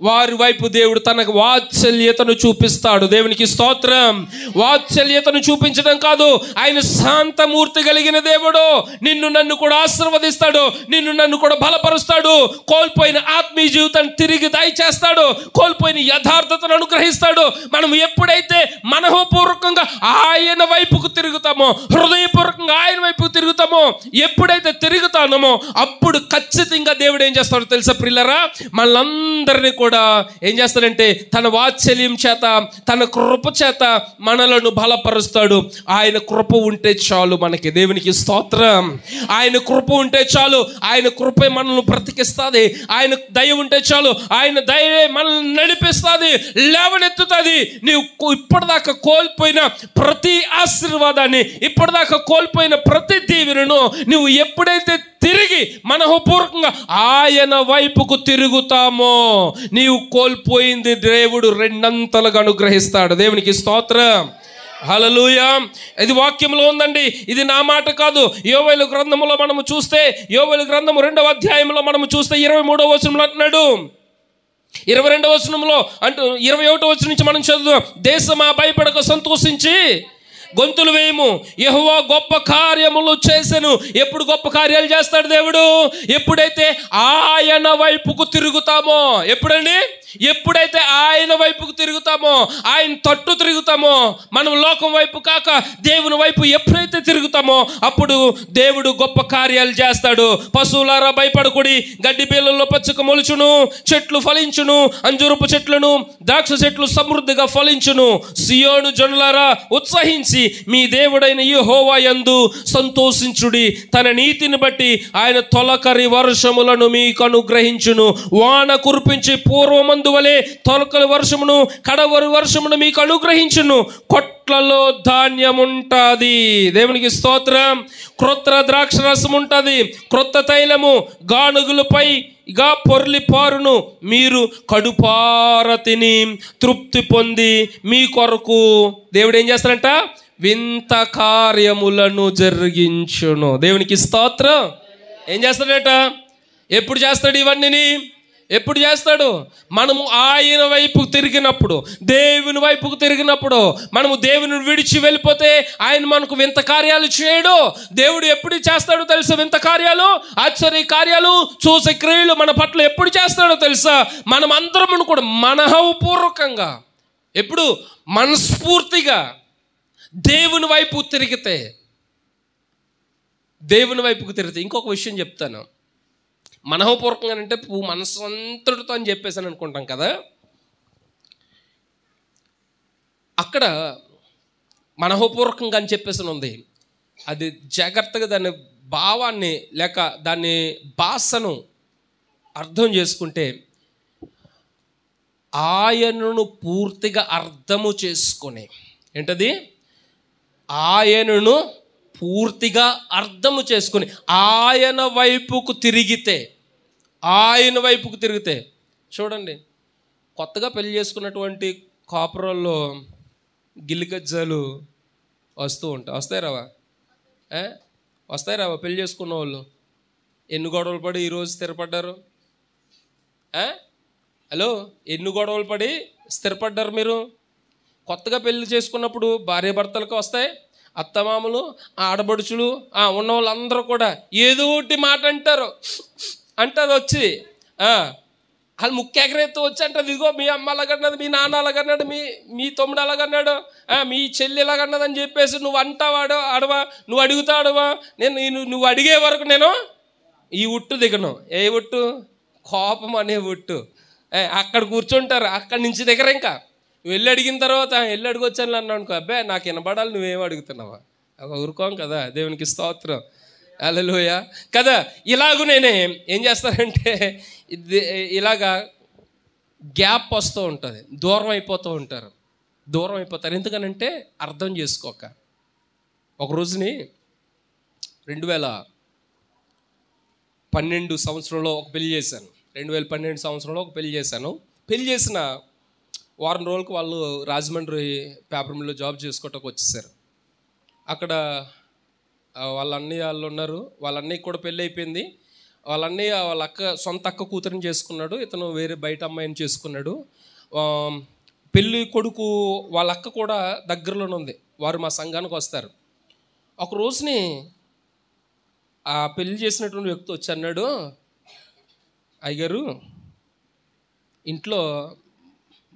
[SPEAKER 1] వారి వైపు దేవుడు తనకు వాత్సల్యతను చూపిస్తాడు. దేవునికి స్తోత్రం. వాత్సల్యతను చూపించడం కాదు, ఆయన శాంతమూర్తి కలిగిన దేవుడు. నిన్ను నన్ను కూడా ఆశీర్వదిస్తాడు, నిన్ను నన్ను కూడా బలపరుస్తాడు, కోల్పోయిన ఆత్మీయ జీవితాన్ని తిరిగి దయచేస్తాడు, కోల్పోయిన యథార్థతను అనుగ్రహిస్తాడు. మనం ఎప్పుడైతే మనఃపూర్వకంగా ఆయన వైపుకు తిరుగుతామో, హృదయపూర్వకంగా ఆయన వైపుకు తిరుగుతామో, ఎప్పుడైతే తిరుగుతామో అప్పుడు ఖచ్చితంగా దేవుడు ఏం చేస్తాడో తెలుసా ప్రియులారా, మనలందరినీ కూడా ఏం చేస్తాడంటే తన వాత్సల్యం చేత, తన కృప చేత మనలను బలపరుస్తాడు. ఆయన కృప ఉంటే చాలు మనకి. దేవునికి స్తోత్రం. ఆయన కృప ఉంటే చాలు, ఆయన కృప మనల్ని బ్రతికిస్తుంది. ఆయన దయ ఉంటే చాలు, ఆయన దయ మనల్ని నడిపిస్తుంది, లేవనెత్తుతుంది. నీవు ఇప్పటిదాకా కోల్పోయిన ప్రతి ఆశీర్వాదాన్ని, ఇప్పటిదాకా కోల్పోయిన ప్రతి దీవెనను నువ్వు ఎప్పుడైతే తిరిగి మనఃపూర్వకంగా ఆయన వైపుకు తిరుగుతామో నీవు కోల్పోయింది దేవుడు రెండంతలుగా అనుగ్రహిస్తాడు. దేవునికి స్తోత్రం, హల్లెలూయా. ఇది వాక్యంలో ఉందండి, ఇది నా మాట కాదు. యోవేలు గ్రంథములో మనము చూస్తే, యోవేలు గ్రంథము 2వ అధ్యాయంలో మనము చూస్తే 23వ వచనంలో అంటున్నాడు, 22వ వచనంలో 21వ వచనం నుంచి మనం చదువుదాం. దేశమా భయపడక సంతోషించి గొంతులు వేయము, యెహోవా గొప్ప కార్యములు చేసెను. ఎప్పుడు గొప్ప కార్యాలు చేస్తాడు దేవుడు? ఎప్పుడైతే ఆయన వైపుకు తిరుగుతామో. ఎప్పుడండి? ఎప్పుడైతే ఆయన వైపుకు తిరుగుతామో, ఆయన తట్టు తిరుగుతామో, మనం లోకం వైపు కాక దేవుని వైపు ఎప్పుడైతే తిరుగుతామో అప్పుడు దేవుడు గొప్ప కార్యాలు చేస్తాడు. పశువులారా భయపడకుడి, గడ్డి బీళ్ళల్లో పచ్చక మొలుచును, చెట్లు ఫలించును, అంజూరపు చెట్లను ద్రాక్ష చెట్లు సమృద్ధిగా ఫలించును. సియోను జనులారా ఉత్సహించి మీ దేవుడైన యెహోవా యందు సంతోషించుడి. తన నీతిని బట్టి ఆయన తొలకరి వర్షములను మీకు అనుగ్రహించును. వాన కురిపించి పూర్వమందు వలె తొలకరి వర్షమును కడవరి వర్షమును మీకు అనుగ్రహించును. కొట్లలో ధాన్యం ఉంటుంది. దేవునికి స్తోత్రం. క్రొత్త ద్రాక్ష రసం ఉంటుంది, క్రొత్త తైలము గానుగులపై గా పొర్లి పారును. మీరు కడుపార తిని తృప్తి పొంది మీ కొరకు దేవుడు ఏం చేస్తాడంట? వింత కార్యములను జరిగించును. దేవునికి స్తోత్రం. ఏం చేస్తాడట? ఎప్పుడు చేస్తాడు ఇవన్నీ? ఎప్పుడు చేస్తాడు? మనము ఆయన వైపు తిరిగినప్పుడు, దేవుని వైపుకు తిరిగినప్పుడు. మనము దేవుని విడిచి వెళ్ళిపోతే ఆయన మనకు వింత కార్యాలు చేయడు. దేవుడు ఎప్పుడు చేస్తాడో తెలుసా? వింత కార్యాలు, ఆశ్చర్య కార్యాలు, చూసే క్రియలు మన పట్ల ఎప్పుడు చేస్తాడో తెలుసా? మనం అందరం కూడా మనఃపూర్వకంగా, ఎప్పుడు మనస్ఫూర్తిగా దేవుని వైపు తిరిగితే, దేవుని వైపుకు తిరిగితే. ఇంకొక విషయం చెప్తాను. మనఃపూర్వకంగా అంటే మనసు అంతటితో అని చెప్పేసాను అనుకుంటాం కదా. అక్కడ మనఃపూర్వకంగా అని చెప్పేసి ఉంది. అది జాగ్రత్తగా దాని భావాన్ని లేక దాని భాషను అర్థం చేసుకుంటే, ఆయనను పూర్తిగా అర్థము చేసుకొని, ఏంటది? ఆయనను పూర్తిగా అర్థము చేసుకుని ఆయన వైపుకు తిరిగితే, ఆయన వైపుకు తిరిగితే. చూడండి, కొత్తగా పెళ్లి చేసుకున్నటువంటి కాపురాల్లో గిల్లిగజ్జాలు వస్తూ ఉంటాయి. వస్తాయి రావా? పెళ్లి చేసుకున్న వాళ్ళు ఎన్ని గొడవలు పడి ఈరోజు స్థిరపడ్డారు? హలో, ఎన్ని గొడవలు పడి స్థిరపడ్డారు మీరు? కొత్తగా పెళ్లి చేసుకున్నప్పుడు భార్య భర్తలకు వస్తాయి, అత్తమామలు, ఆడబడుచులు, ఉన్న వాళ్ళందరూ కూడా ఏదో ఒకటి మాట అంటారు. అంటది వచ్చి వాళ్ళు ముక్కెగరేత్తు వచ్చి అంటది, ఇదిగో మీ అమ్మ అలాగన్నది, మీ నాన్న అలాగన్నాడు, మీ తమ్ముడు అలాగన్నాడు, మీ చెల్లి ఎలాగన్నది అని చెప్పేసి నువ్వు అంటావాడు ఆడవా, నువ్వు అడుగుతాడువా, నువ్వు అడిగే వరకు నేను ఈ ఉట్టు దిగను. ఏ ఉట్టు? కోపం అనే ఉట్టు. అక్కడ కూర్చుంటారు, అక్కడి నుంచి దిగరు. ఇంకా వెళ్ళి అడిగిన తర్వాత వెళ్ళి అడిగొచ్చాను అన్నాను అనుకో, అబ్బాయి నాకు వినబడాలి, నువ్వేం అడుగుతున్నావా? ఊరుకోం కదా. దేవునికి స్తోత్రం, హల్లెలూయా కదా. ఇలాగూ నేనే ఏం చేస్తానంటే ఇలాగా గ్యాప్ వస్తూ ఉంటుంది, దూరం అయిపోతూ ఉంటారు. ఎందుకనంటే అర్థం చేసుకోక. ఒక రోజుని 2012 సంవత్సరంలో ఒక పెళ్లి చేశాను. 2012 సంవత్సరంలో ఒక పెళ్లి చేశాను. పెళ్లి చేసిన వారం రోజులకు వాళ్ళు రాజమండ్రి పేపర్ మిల్లో జాబ్ చేసుకోవటానికి వచ్చేసారు. అక్కడ వాళ్ళ అన్నయ్య వాళ్ళు ఉన్నారు. వాళ్ళ అన్నయ్యకి కూడా పెళ్ళి అయిపోయింది. వాళ్ళ అన్నయ్య వాళ్ళ సొంత అక్క కూతురిని చేసుకున్నాడు, ఇతను వేరే బయట అమ్మాయిని చేసుకున్నాడు. పెళ్ళి కొడుకు వాళ్ళ అక్క కూడా దగ్గరలోనే ఉంది. వారు మా సంఘానికి వస్తారు. ఒక రోజుని ఆ పెళ్లి చేసినటువంటి వ్యక్తి వచ్చి అన్నాడు, అయ్యగారు ఇంట్లో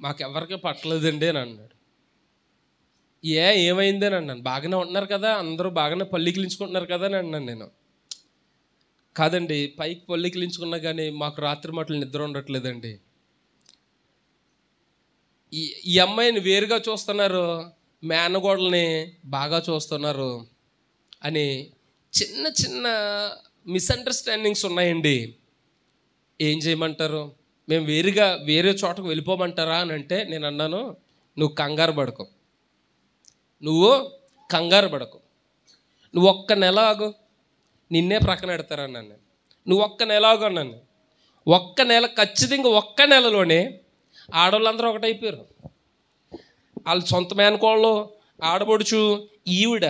[SPEAKER 1] మాకెవరికి పట్టలేదండి అని అన్నాడు. ఏమైంది అని అన్నాను. బాగానే ఉంటున్నారు కదా, అందరూ బాగానే పల్లికిలించుకుంటున్నారు కదా అని అన్నాను నేను. కాదండి, పైకి పల్లికిలించుకున్నా కానీ మాకు రాత్రి మాటలు నిద్ర ఉండట్లేదండి. ఈ అమ్మాయిని వేరుగా చూస్తున్నారు, మేనగోడల్ని బాగా చూస్తున్నారు అని చిన్న చిన్న మిస్అండర్స్టాండింగ్స్ ఉన్నాయండి. ఏం చేయమంటారు? మేము వేరే చోటకు వెళ్ళిపోమంటారా అని అంటే నేను అన్నాను, నువ్వు కంగారు పడకు, నువ్వు ఒక్క నెల ఆగు, నిన్నే ప్రక్కన పెడతారన్నాను నేను. నువ్వు ఒక్క నెల ఆగు అన్నాను. ఒక్క నెల, ఖచ్చితంగా ఒక్క నెలలోనే ఆడవాళ్ళందరూ ఒకటైపోయారు. వాళ్ళు సొంత మేనకోళ్ళు, ఆడబడుచు, ఈవిడ,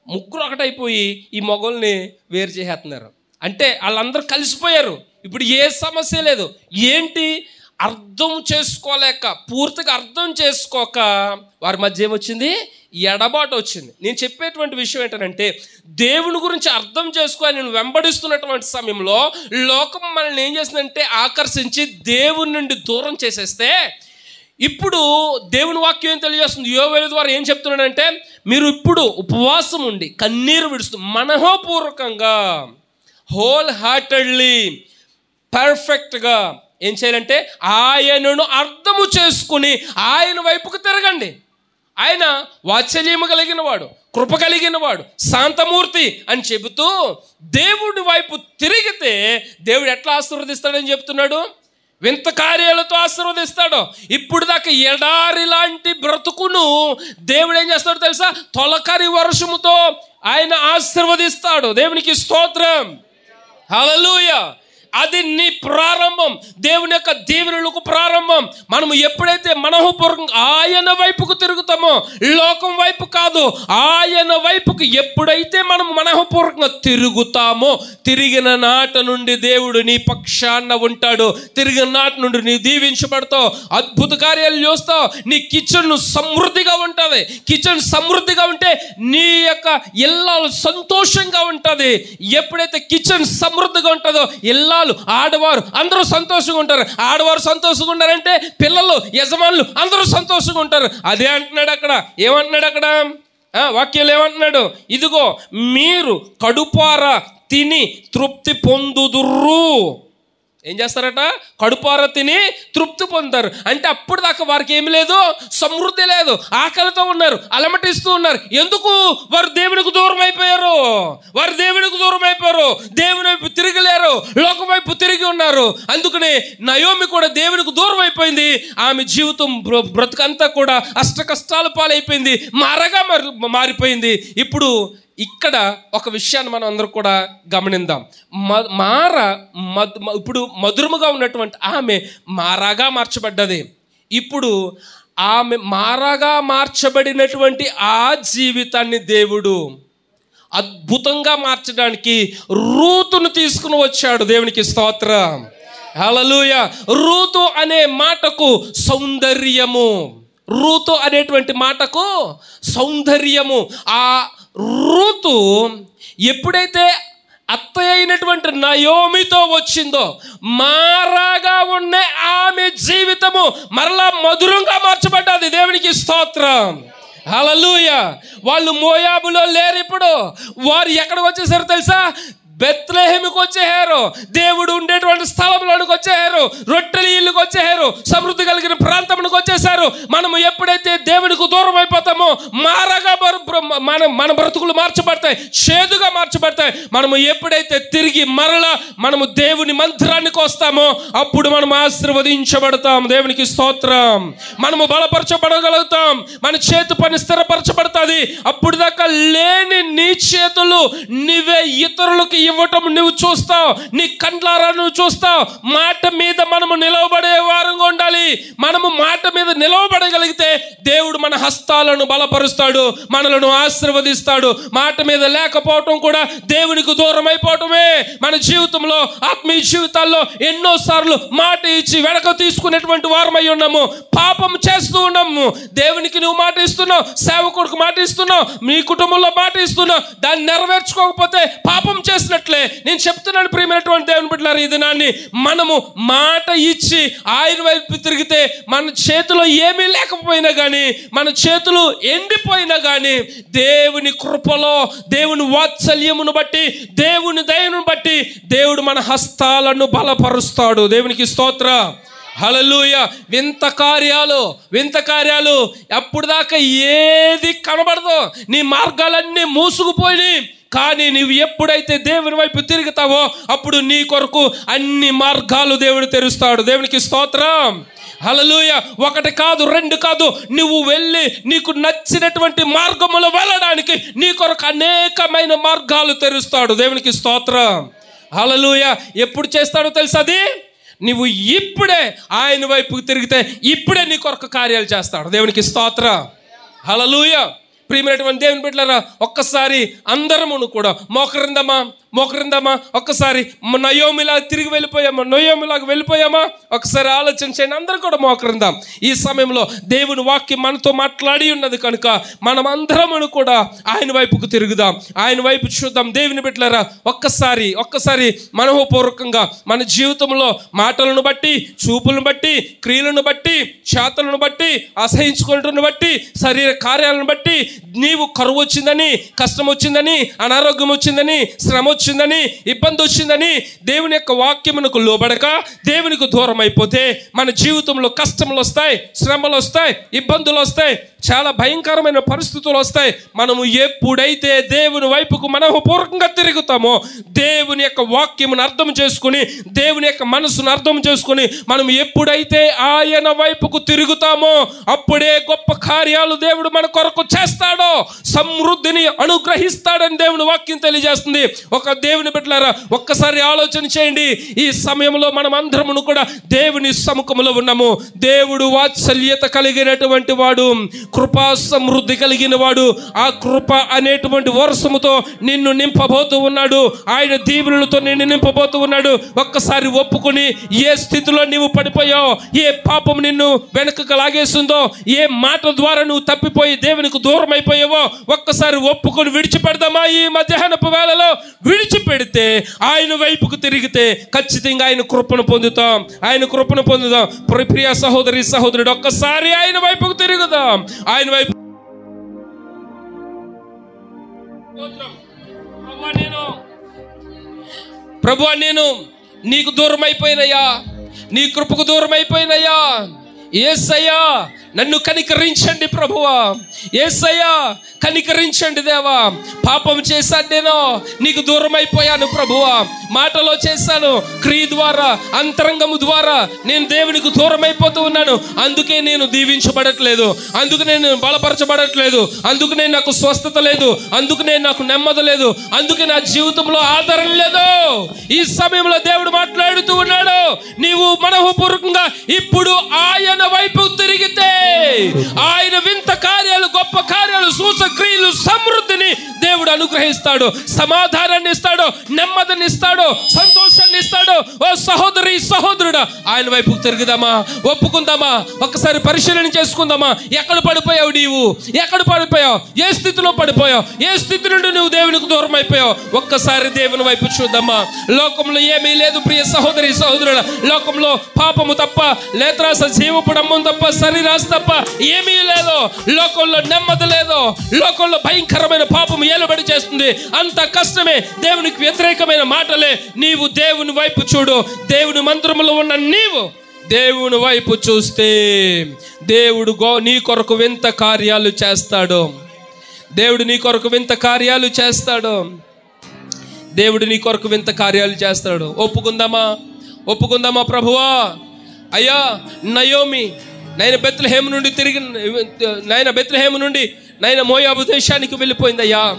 [SPEAKER 1] ముగ్గురు ఒకటైపోయి ఈ మొగల్ని వేరు చేసేస్తున్నారు. అంటే వాళ్ళందరూ కలిసిపోయారు. ఇప్పుడు ఏ సమస్య లేదు. ఏంటి? అర్థం చేసుకోలేక, పూర్తిగా అర్థం చేసుకోక వారి మధ్య ఏమొచ్చింది? ఎడబాటు వచ్చింది. నేను చెప్పేటువంటి విషయం ఏంటంటే, దేవుని గురించి అర్థం చేసుకొని నేను వెంబడిస్తున్నటువంటి సమయంలో లోకం మనల్ని ఏం చేసిందంటే ఆకర్షించి దేవుని నుండి దూరం చేసేస్తే, ఇప్పుడు దేవుని వాక్యం ఏం తెలియజేస్తుంది? యోవేలు ద్వారా ఏం చెప్తున్నాడంటే, మీరు ఇప్పుడు ఉపవాసం ఉండి కన్నీరు విడుస్తూ మనఃపూర్వకంగా, హోల్ హార్టెడ్లీ, పర్ఫెక్ట్గా ఏం చేయాలంటే ఆయనను అర్థము చేసుకుని ఆయన వైపుకు తిరగండి. ఆయన వాత్సల్యము కలిగిన వాడు, కృప కలిగిన వాడు, శాంతమూర్తి అని చెబుతూ దేవుడి వైపు తిరిగితే దేవుడు ఎట్లా ఆశీర్వదిస్తాడని చెప్తున్నాడు? వింత కార్యాలతో ఆశీర్వదిస్తాడు. ఇప్పుడు దాకా ఎడారి లాంటి బ్రతుకును దేవుడు ఏం చేస్తాడో తెలుసా? తొలకరి వర్షముతో ఆయన ఆశీర్వదిస్తాడు. దేవునికి స్తోత్రం, హల్లెలూయా. అది నీ ప్రారంభం, దేవుని యొక్క దీవెనలకు ప్రారంభం. మనము ఎప్పుడైతే మనఃపూర్వకంగా ఆయన వైపుకు తిరుగుతామో, లోకం వైపు కాదు, ఆయన వైపుకు ఎప్పుడైతే మనం మనఃపూర్వకంగా తిరుగుతామో, తిరిగిన నాట నుండి దేవుడు నీ పక్షాన ఉంటాడు. తిరిగిన నాట నుండి నీ దీవించబడతావు, అద్భుత కార్యాలు చూస్తావు. నీ కిచెన్ సమృద్ధిగా ఉంటుంది. కిచెన్ సమృద్ధిగా ఉంటే నీ యొక్క ఇల్లాలు సంతోషంగా ఉంటుంది. ఎప్పుడైతే కిచెన్ సమృద్ధిగా ఉంటుందో ఇల్లాలు, ఆడవారు అందరూ సంతోషంగా ఉంటారు. ఆడవారు సంతోషంగా ఉన్నారంటే పిల్లలు, యజమానులు అందరూ సంతోషంగా ఉంటారు. అదే అంటున్నాడు అక్కడ. ఏమంటున్నాడు అక్కడ? వాక్యాలు ఏమంటున్నాడు? ఇదిగో మీరు కడుపారా తిని తృప్తి పొందుదురు. ఏం చేస్తారట? కడుపారా తిని తృప్తి పొందుతారు. అంటే అప్పుడు దాకా వారికి ఏమి లేదు, సమృద్ధి లేదు, ఆకలితో ఉన్నారు, అలమటిస్తూ ఉన్నారు. ఎందుకు? వారు దేవునికి దూరం అయిపోయారు. దేవుని వైపు తిరగలేరు, లోకం వైపు తిరిగి ఉన్నారు. అందుకనే నయోమి కూడా దేవునికి దూరం అయిపోయింది. ఆమె జీవితం బ్రతుకంతా కూడా అష్ట కష్టాల పాలైపోయింది, మారగా మారిపోయింది. ఇప్పుడు ఇక్కడ ఒక విషయాన్ని మనం అందరూ కూడా గమనిద్దాం. ఇప్పుడు మధురముగా ఉన్నటువంటి ఆమె మారాగా మార్చబడ్డది. ఇప్పుడు ఆమె మారాగా మార్చబడినటువంటి ఆ జీవితాన్ని దేవుడు అద్భుతంగా మార్చడానికి రూతును తీసుకుని వచ్చాడు. దేవునికి స్తోత్రం. హల్లెలూయా. రూతు అనే మాటకు సౌందర్యము, రూతు అనేటువంటి మాటకు సౌందర్యము. ఆ రూతు ఎప్పుడైతే అత్తయ్య అయినటువంటి నయోమితో వచ్చిందో, మారాగా ఉన్న ఆమె జీవితము మరలా మధురంగా మార్చబడ్డది. దేవునికి స్తోత్రం. హల్లెలూయా. వాళ్ళు మోయాబులో లేరు ఇప్పుడు. వారు ఎక్కడికి వచ్చేసారు తెలుసా? బెత్లెహేముకి వచ్చేసారు. దేవుడు ఉండేటువంటి స్థలంలోనికి వచ్చేసారు. రొట్టెల ఇల్లుకి వచ్చేసారు. సమృద్ధి కలిగిన ప్రాంతంలోకి వచ్చేసారు. మనము ఎప్పుడైతే దేవునికి దూరం అయిపోతామో మారగా మన బ్రతుకులు మార్చబడతాయి, చేదుగా మార్చబడతాయి. మనము ఎప్పుడైతే తిరిగి మరలా మనము దేవుని మందిరానికి వస్తామో అప్పుడు మనం ఆశీర్వదించబడతాం. దేవునికి స్తోత్రం. మనము బలపరచబడగలుగుతాం. మన చేతి పని స్థిరపరచబడుతుంది. అప్పుడు దాకా లేని నీ చేతులు నీవే ఇతరులకు ఇవ్వటం నువ్వు చూస్తావు. నీ కండ్లారా నువ్వు చూస్తావు. మాట మీద మనము నిలవబడే వారంగా ఉండాలి. మనము మాట మీద నిలవబడగలిగితే దేవుడు మన హస్తాలను బలపరుస్తాడు, మనలను ఆశీర్వదిస్తాడు. మాట మీద లేకపోవటం కూడా దేవునికి దూరం అయిపోవటమే. మన జీవితంలో, ఆత్మీయ జీవితాల్లో ఎన్నోసార్లు మాట ఇచ్చి వెనక తీసుకునేటువంటి వారమై ఉన్నాము. పాపం చేస్తూ ఉన్నాము. దేవునికి నువ్వు మాట ఇస్తున్నావు, సేవకుడికి మాట ఇస్తున్నావు, మీ కుటుంబంలో మాట ఇస్తున్నావు. దాన్ని నెరవేర్చుకోకపోతే పాపం చేసినట్లే. నేను చెప్తున్నాను ప్రియమైనటువంటి దేవుని బిడ్డలారా, ఈ దినాన్ని మనము మాట ఇచ్చి ఆయన వైపు తిరిగితే మన చేతిలో ఏమీ లేకపోయినా కానీ, మన చేతులు ఎండిపోయినా కానీ దేవుని కృపలో, దేవుని వాత్సల్యమును బట్టి, దేవుని దయను బట్టి దేవుడు మన హస్తాలను బలపరుస్తాడు. దేవునికి స్తోత్రం. హల్లెలూయా. వింత కార్యాలు అప్పుడు దాకా ఏది కనబడదు. నీ మార్గాలన్నీ మూసుకుపోయి, కానీ నీవు ఎప్పుడైతే దేవుని వైపు తిరుగుతావో అప్పుడు నీ కొరకు అన్ని మార్గాలు దేవుడు తెరుస్తాడు. దేవునికి స్తోత్రం. హల్లెలూయా. ఒకటి కాదు, రెండు కాదు, నువ్వు వెళ్ళి నీకు నచ్చినటువంటి మార్గములో వెళ్ళడానికి నీ కొరకు అనేకమైన మార్గాలు తెరుస్తాడు. దేవునికి స్తోత్రం. హల్లెలూయా. ఎప్పుడు చేస్తాడో తెలుసా? అది నువ్వు ఇప్పుడే ఆయన వైపు తిరిగితే ఇప్పుడే నీ కొరకు కార్యాలు చేస్తాడు. దేవునికి స్తోత్రం. హల్లెలూయా. ప్రియమైనటువంటి దేవుని బిడ్డలారా, ఒక్కసారి అందరమును కూడా మోకరిందామా. ఒక్కసారి నయోమిలాగా తిరిగి వెళ్ళిపోయామా? ఒకసారి ఆలోచన చేయండి. అందరూ కూడా మోకరిందాం. ఈ సమయంలో దేవుని వాక్యం మనతో మాట్లాడి ఉన్నది కనుక మనం అందరమును కూడా ఆయన వైపుకు తిరుగుదాం, ఆయన వైపు చూద్దాం. దేవుని బిడ్డలారా, ఒక్కసారి మనోపూర్వకంగా మన జీవితంలో మాటలను బట్టి, చూపులను బట్టి, క్రియలను బట్టి, చేతలను బట్టి, అసహించుకుంటున్న బట్టి, శరీర కార్యాలను బట్టి, నీవు కరువు వచ్చిందని, కష్టం వచ్చిందని, అనారోగ్యం వచ్చిందని, శ్రమ వచ్చిందని, ఇబ్బంది వచ్చిందని దేవుని యొక్క వాక్యమునకు లోబడక దేవునికి దూరం అయిపోతే మన జీవితంలో కష్టములు వస్తాయి, శ్రమలు వస్తాయి, ఇబ్బందులు వస్తాయి, చాలా భయంకరమైన పరిస్థితులు వస్తాయి. మనము ఎప్పుడైతే దేవుని వైపుకు మనోపూర్వకంగా తిరుగుతామో, దేవుని యొక్క వాక్యమును అర్థం చేసుకుని, దేవుని యొక్క మనసును అర్థం చేసుకుని మనం ఎప్పుడైతే ఆయన వైపుకు తిరుగుతామో అప్పుడే గొప్ప కార్యాలు దేవుడు మన కొరకు చేస్తాడో, సమృద్ధిని అనుగ్రహిస్తాడని దేవుని వాక్యం తెలియజేస్తుంది. ఒక దేవుని బిడ్డలారా, ఒక్కసారి ఆలోచన చేయండి. ఈ సమయంలో మనం అందరమును కూడా దేవుని సముఖంలో ఉన్నాము. దేవుడు వాత్సల్యత కలిగినటువంటి వాడు, కృపా సమృద్ధి కలిగిన వాడు. ఆ కృప అనేటువంటి వర్షముతో నిన్ను నింపబోతూ ఉన్నాడు. ఆయన దీవెనలతో నిన్ను నింపబోతూ ఉన్నాడు. ఒక్కసారి ఒప్పుకొని, ఏ స్థితిలో నీవు పడిపోయావు, ఏ పాపం నిన్ను వెనుకకు లాగేస్తుందో, ఏ మాట ద్వారా నువ్వు తప్పిపోయి దేవునికి దూరం అయిపోయావో ఒక్కసారి ఒప్పుకొని విడిచిపెడదామా? ఈ మధ్యాహ్నపు వేళలో విడిచిపెడితే, ఆయన వైపుకు తిరిగితే ఖచ్చితంగా ఆయన కృపను పొందుతాం. ప్రియ సహోదరి సహోదరుడు, ఒక్కసారి ఆయన వైపుకు తిరుగుదాం. ఆయన వైపు ప్రభువా, నేను నీకు దూరం అయిపోయినయ్యా, నీ కృపకు దూరం అయిపోయినయ్యా. యేసయ్యా, నన్ను కనికరించండి ప్రభువా. యేసయ్యా, కనికరించండి దేవా. పాపం చేశాను, నేను నీకు దూరం అయిపోయాను ప్రభువా. మాటలో చేశాను, క్రియ ద్వారా, అంతరంగము ద్వారా నేను దేవునికి దూరం అయిపోతూ ఉన్నాను. అందుకే నేను దీవించబడట్లేదు, అందుకనే నేను బలపరచబడట్లేదు, అందుకనే నాకు స్వస్థత లేదు, అందుకనే నాకు నెమ్మది లేదు, అందుకే నా జీవితంలో ఆదరణ లేదు. ఈ సమయంలో దేవుడు మాట్లాడుతూ ఉన్నాడు. నీవు మనోపూర్వకంగా ఇప్పుడు ఆయన వైపు తిరిగితే, ఆయన వింత కార్యాలు, గొప్ప కార్యాలు, సూచక్రియలు, సమృద్ధిని దేవుడు అనుగ్రహిస్తాడు. సమాధానాన్ని ఇస్తాడు, నెమ్మదిని ఇస్తాడు, సంతోషాన్ని ఇస్తాడు. ఓ సహోదరి, సహోదరుడా, ఆయన వైపు తిరుగుదామా? ఒప్పుకుందామా? ఒక్కసారి పరిశీలన చేసుకుందామా? ఎక్కడ పడిపోయావు నీవు? ఎక్కడ పడిపోయావు? ఏ స్థితిలో పడిపోయావు? ఏ స్థితి నుండి నువ్వు దేవునికి దూరం అయిపోయావు? ఒక్కసారి దేవుని వైపు చూద్దామా? లోకంలో ఏమీ లేదు ప్రియ సహోదరి, సహోదరుడా. లోకంలో పాపము తప్ప, లేత్రాస, జీవపు డమ్మం తప్ప, శరీరాశ తప్ప ఏమీ లేదు. లోకంలో నెమ్మది లేదు. లోకంలో భయంకరమైన పాపము ఏలుబడి చేస్తుంది. అంత కష్టమే. దేవునికి వ్యతిరేకమైన మాటలే. నీవు దేవుని వైపు చూడు. దేవుని మందిరములో ఉన్న నీవు దేవుని వైపు చూస్తే దేవుడు నీ కొరకు వింత కార్యాలు చేస్తాడు. దేవుడు నీ కొరకు వింత కార్యాలు చేస్తాడు. దేవుడు నీ కొరకు వింత కార్యాలు చేస్తాడు. ఒప్పుకుందామా ప్రభువా? అయ్యా, నయోమి నైనా బెత్లెహేము నుండి నైనా మోయాబు దేశానికి వెళ్ళిపోయిందయ్యా.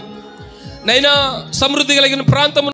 [SPEAKER 1] నైనా సమృద్ధి కలిగిన ప్రాంతం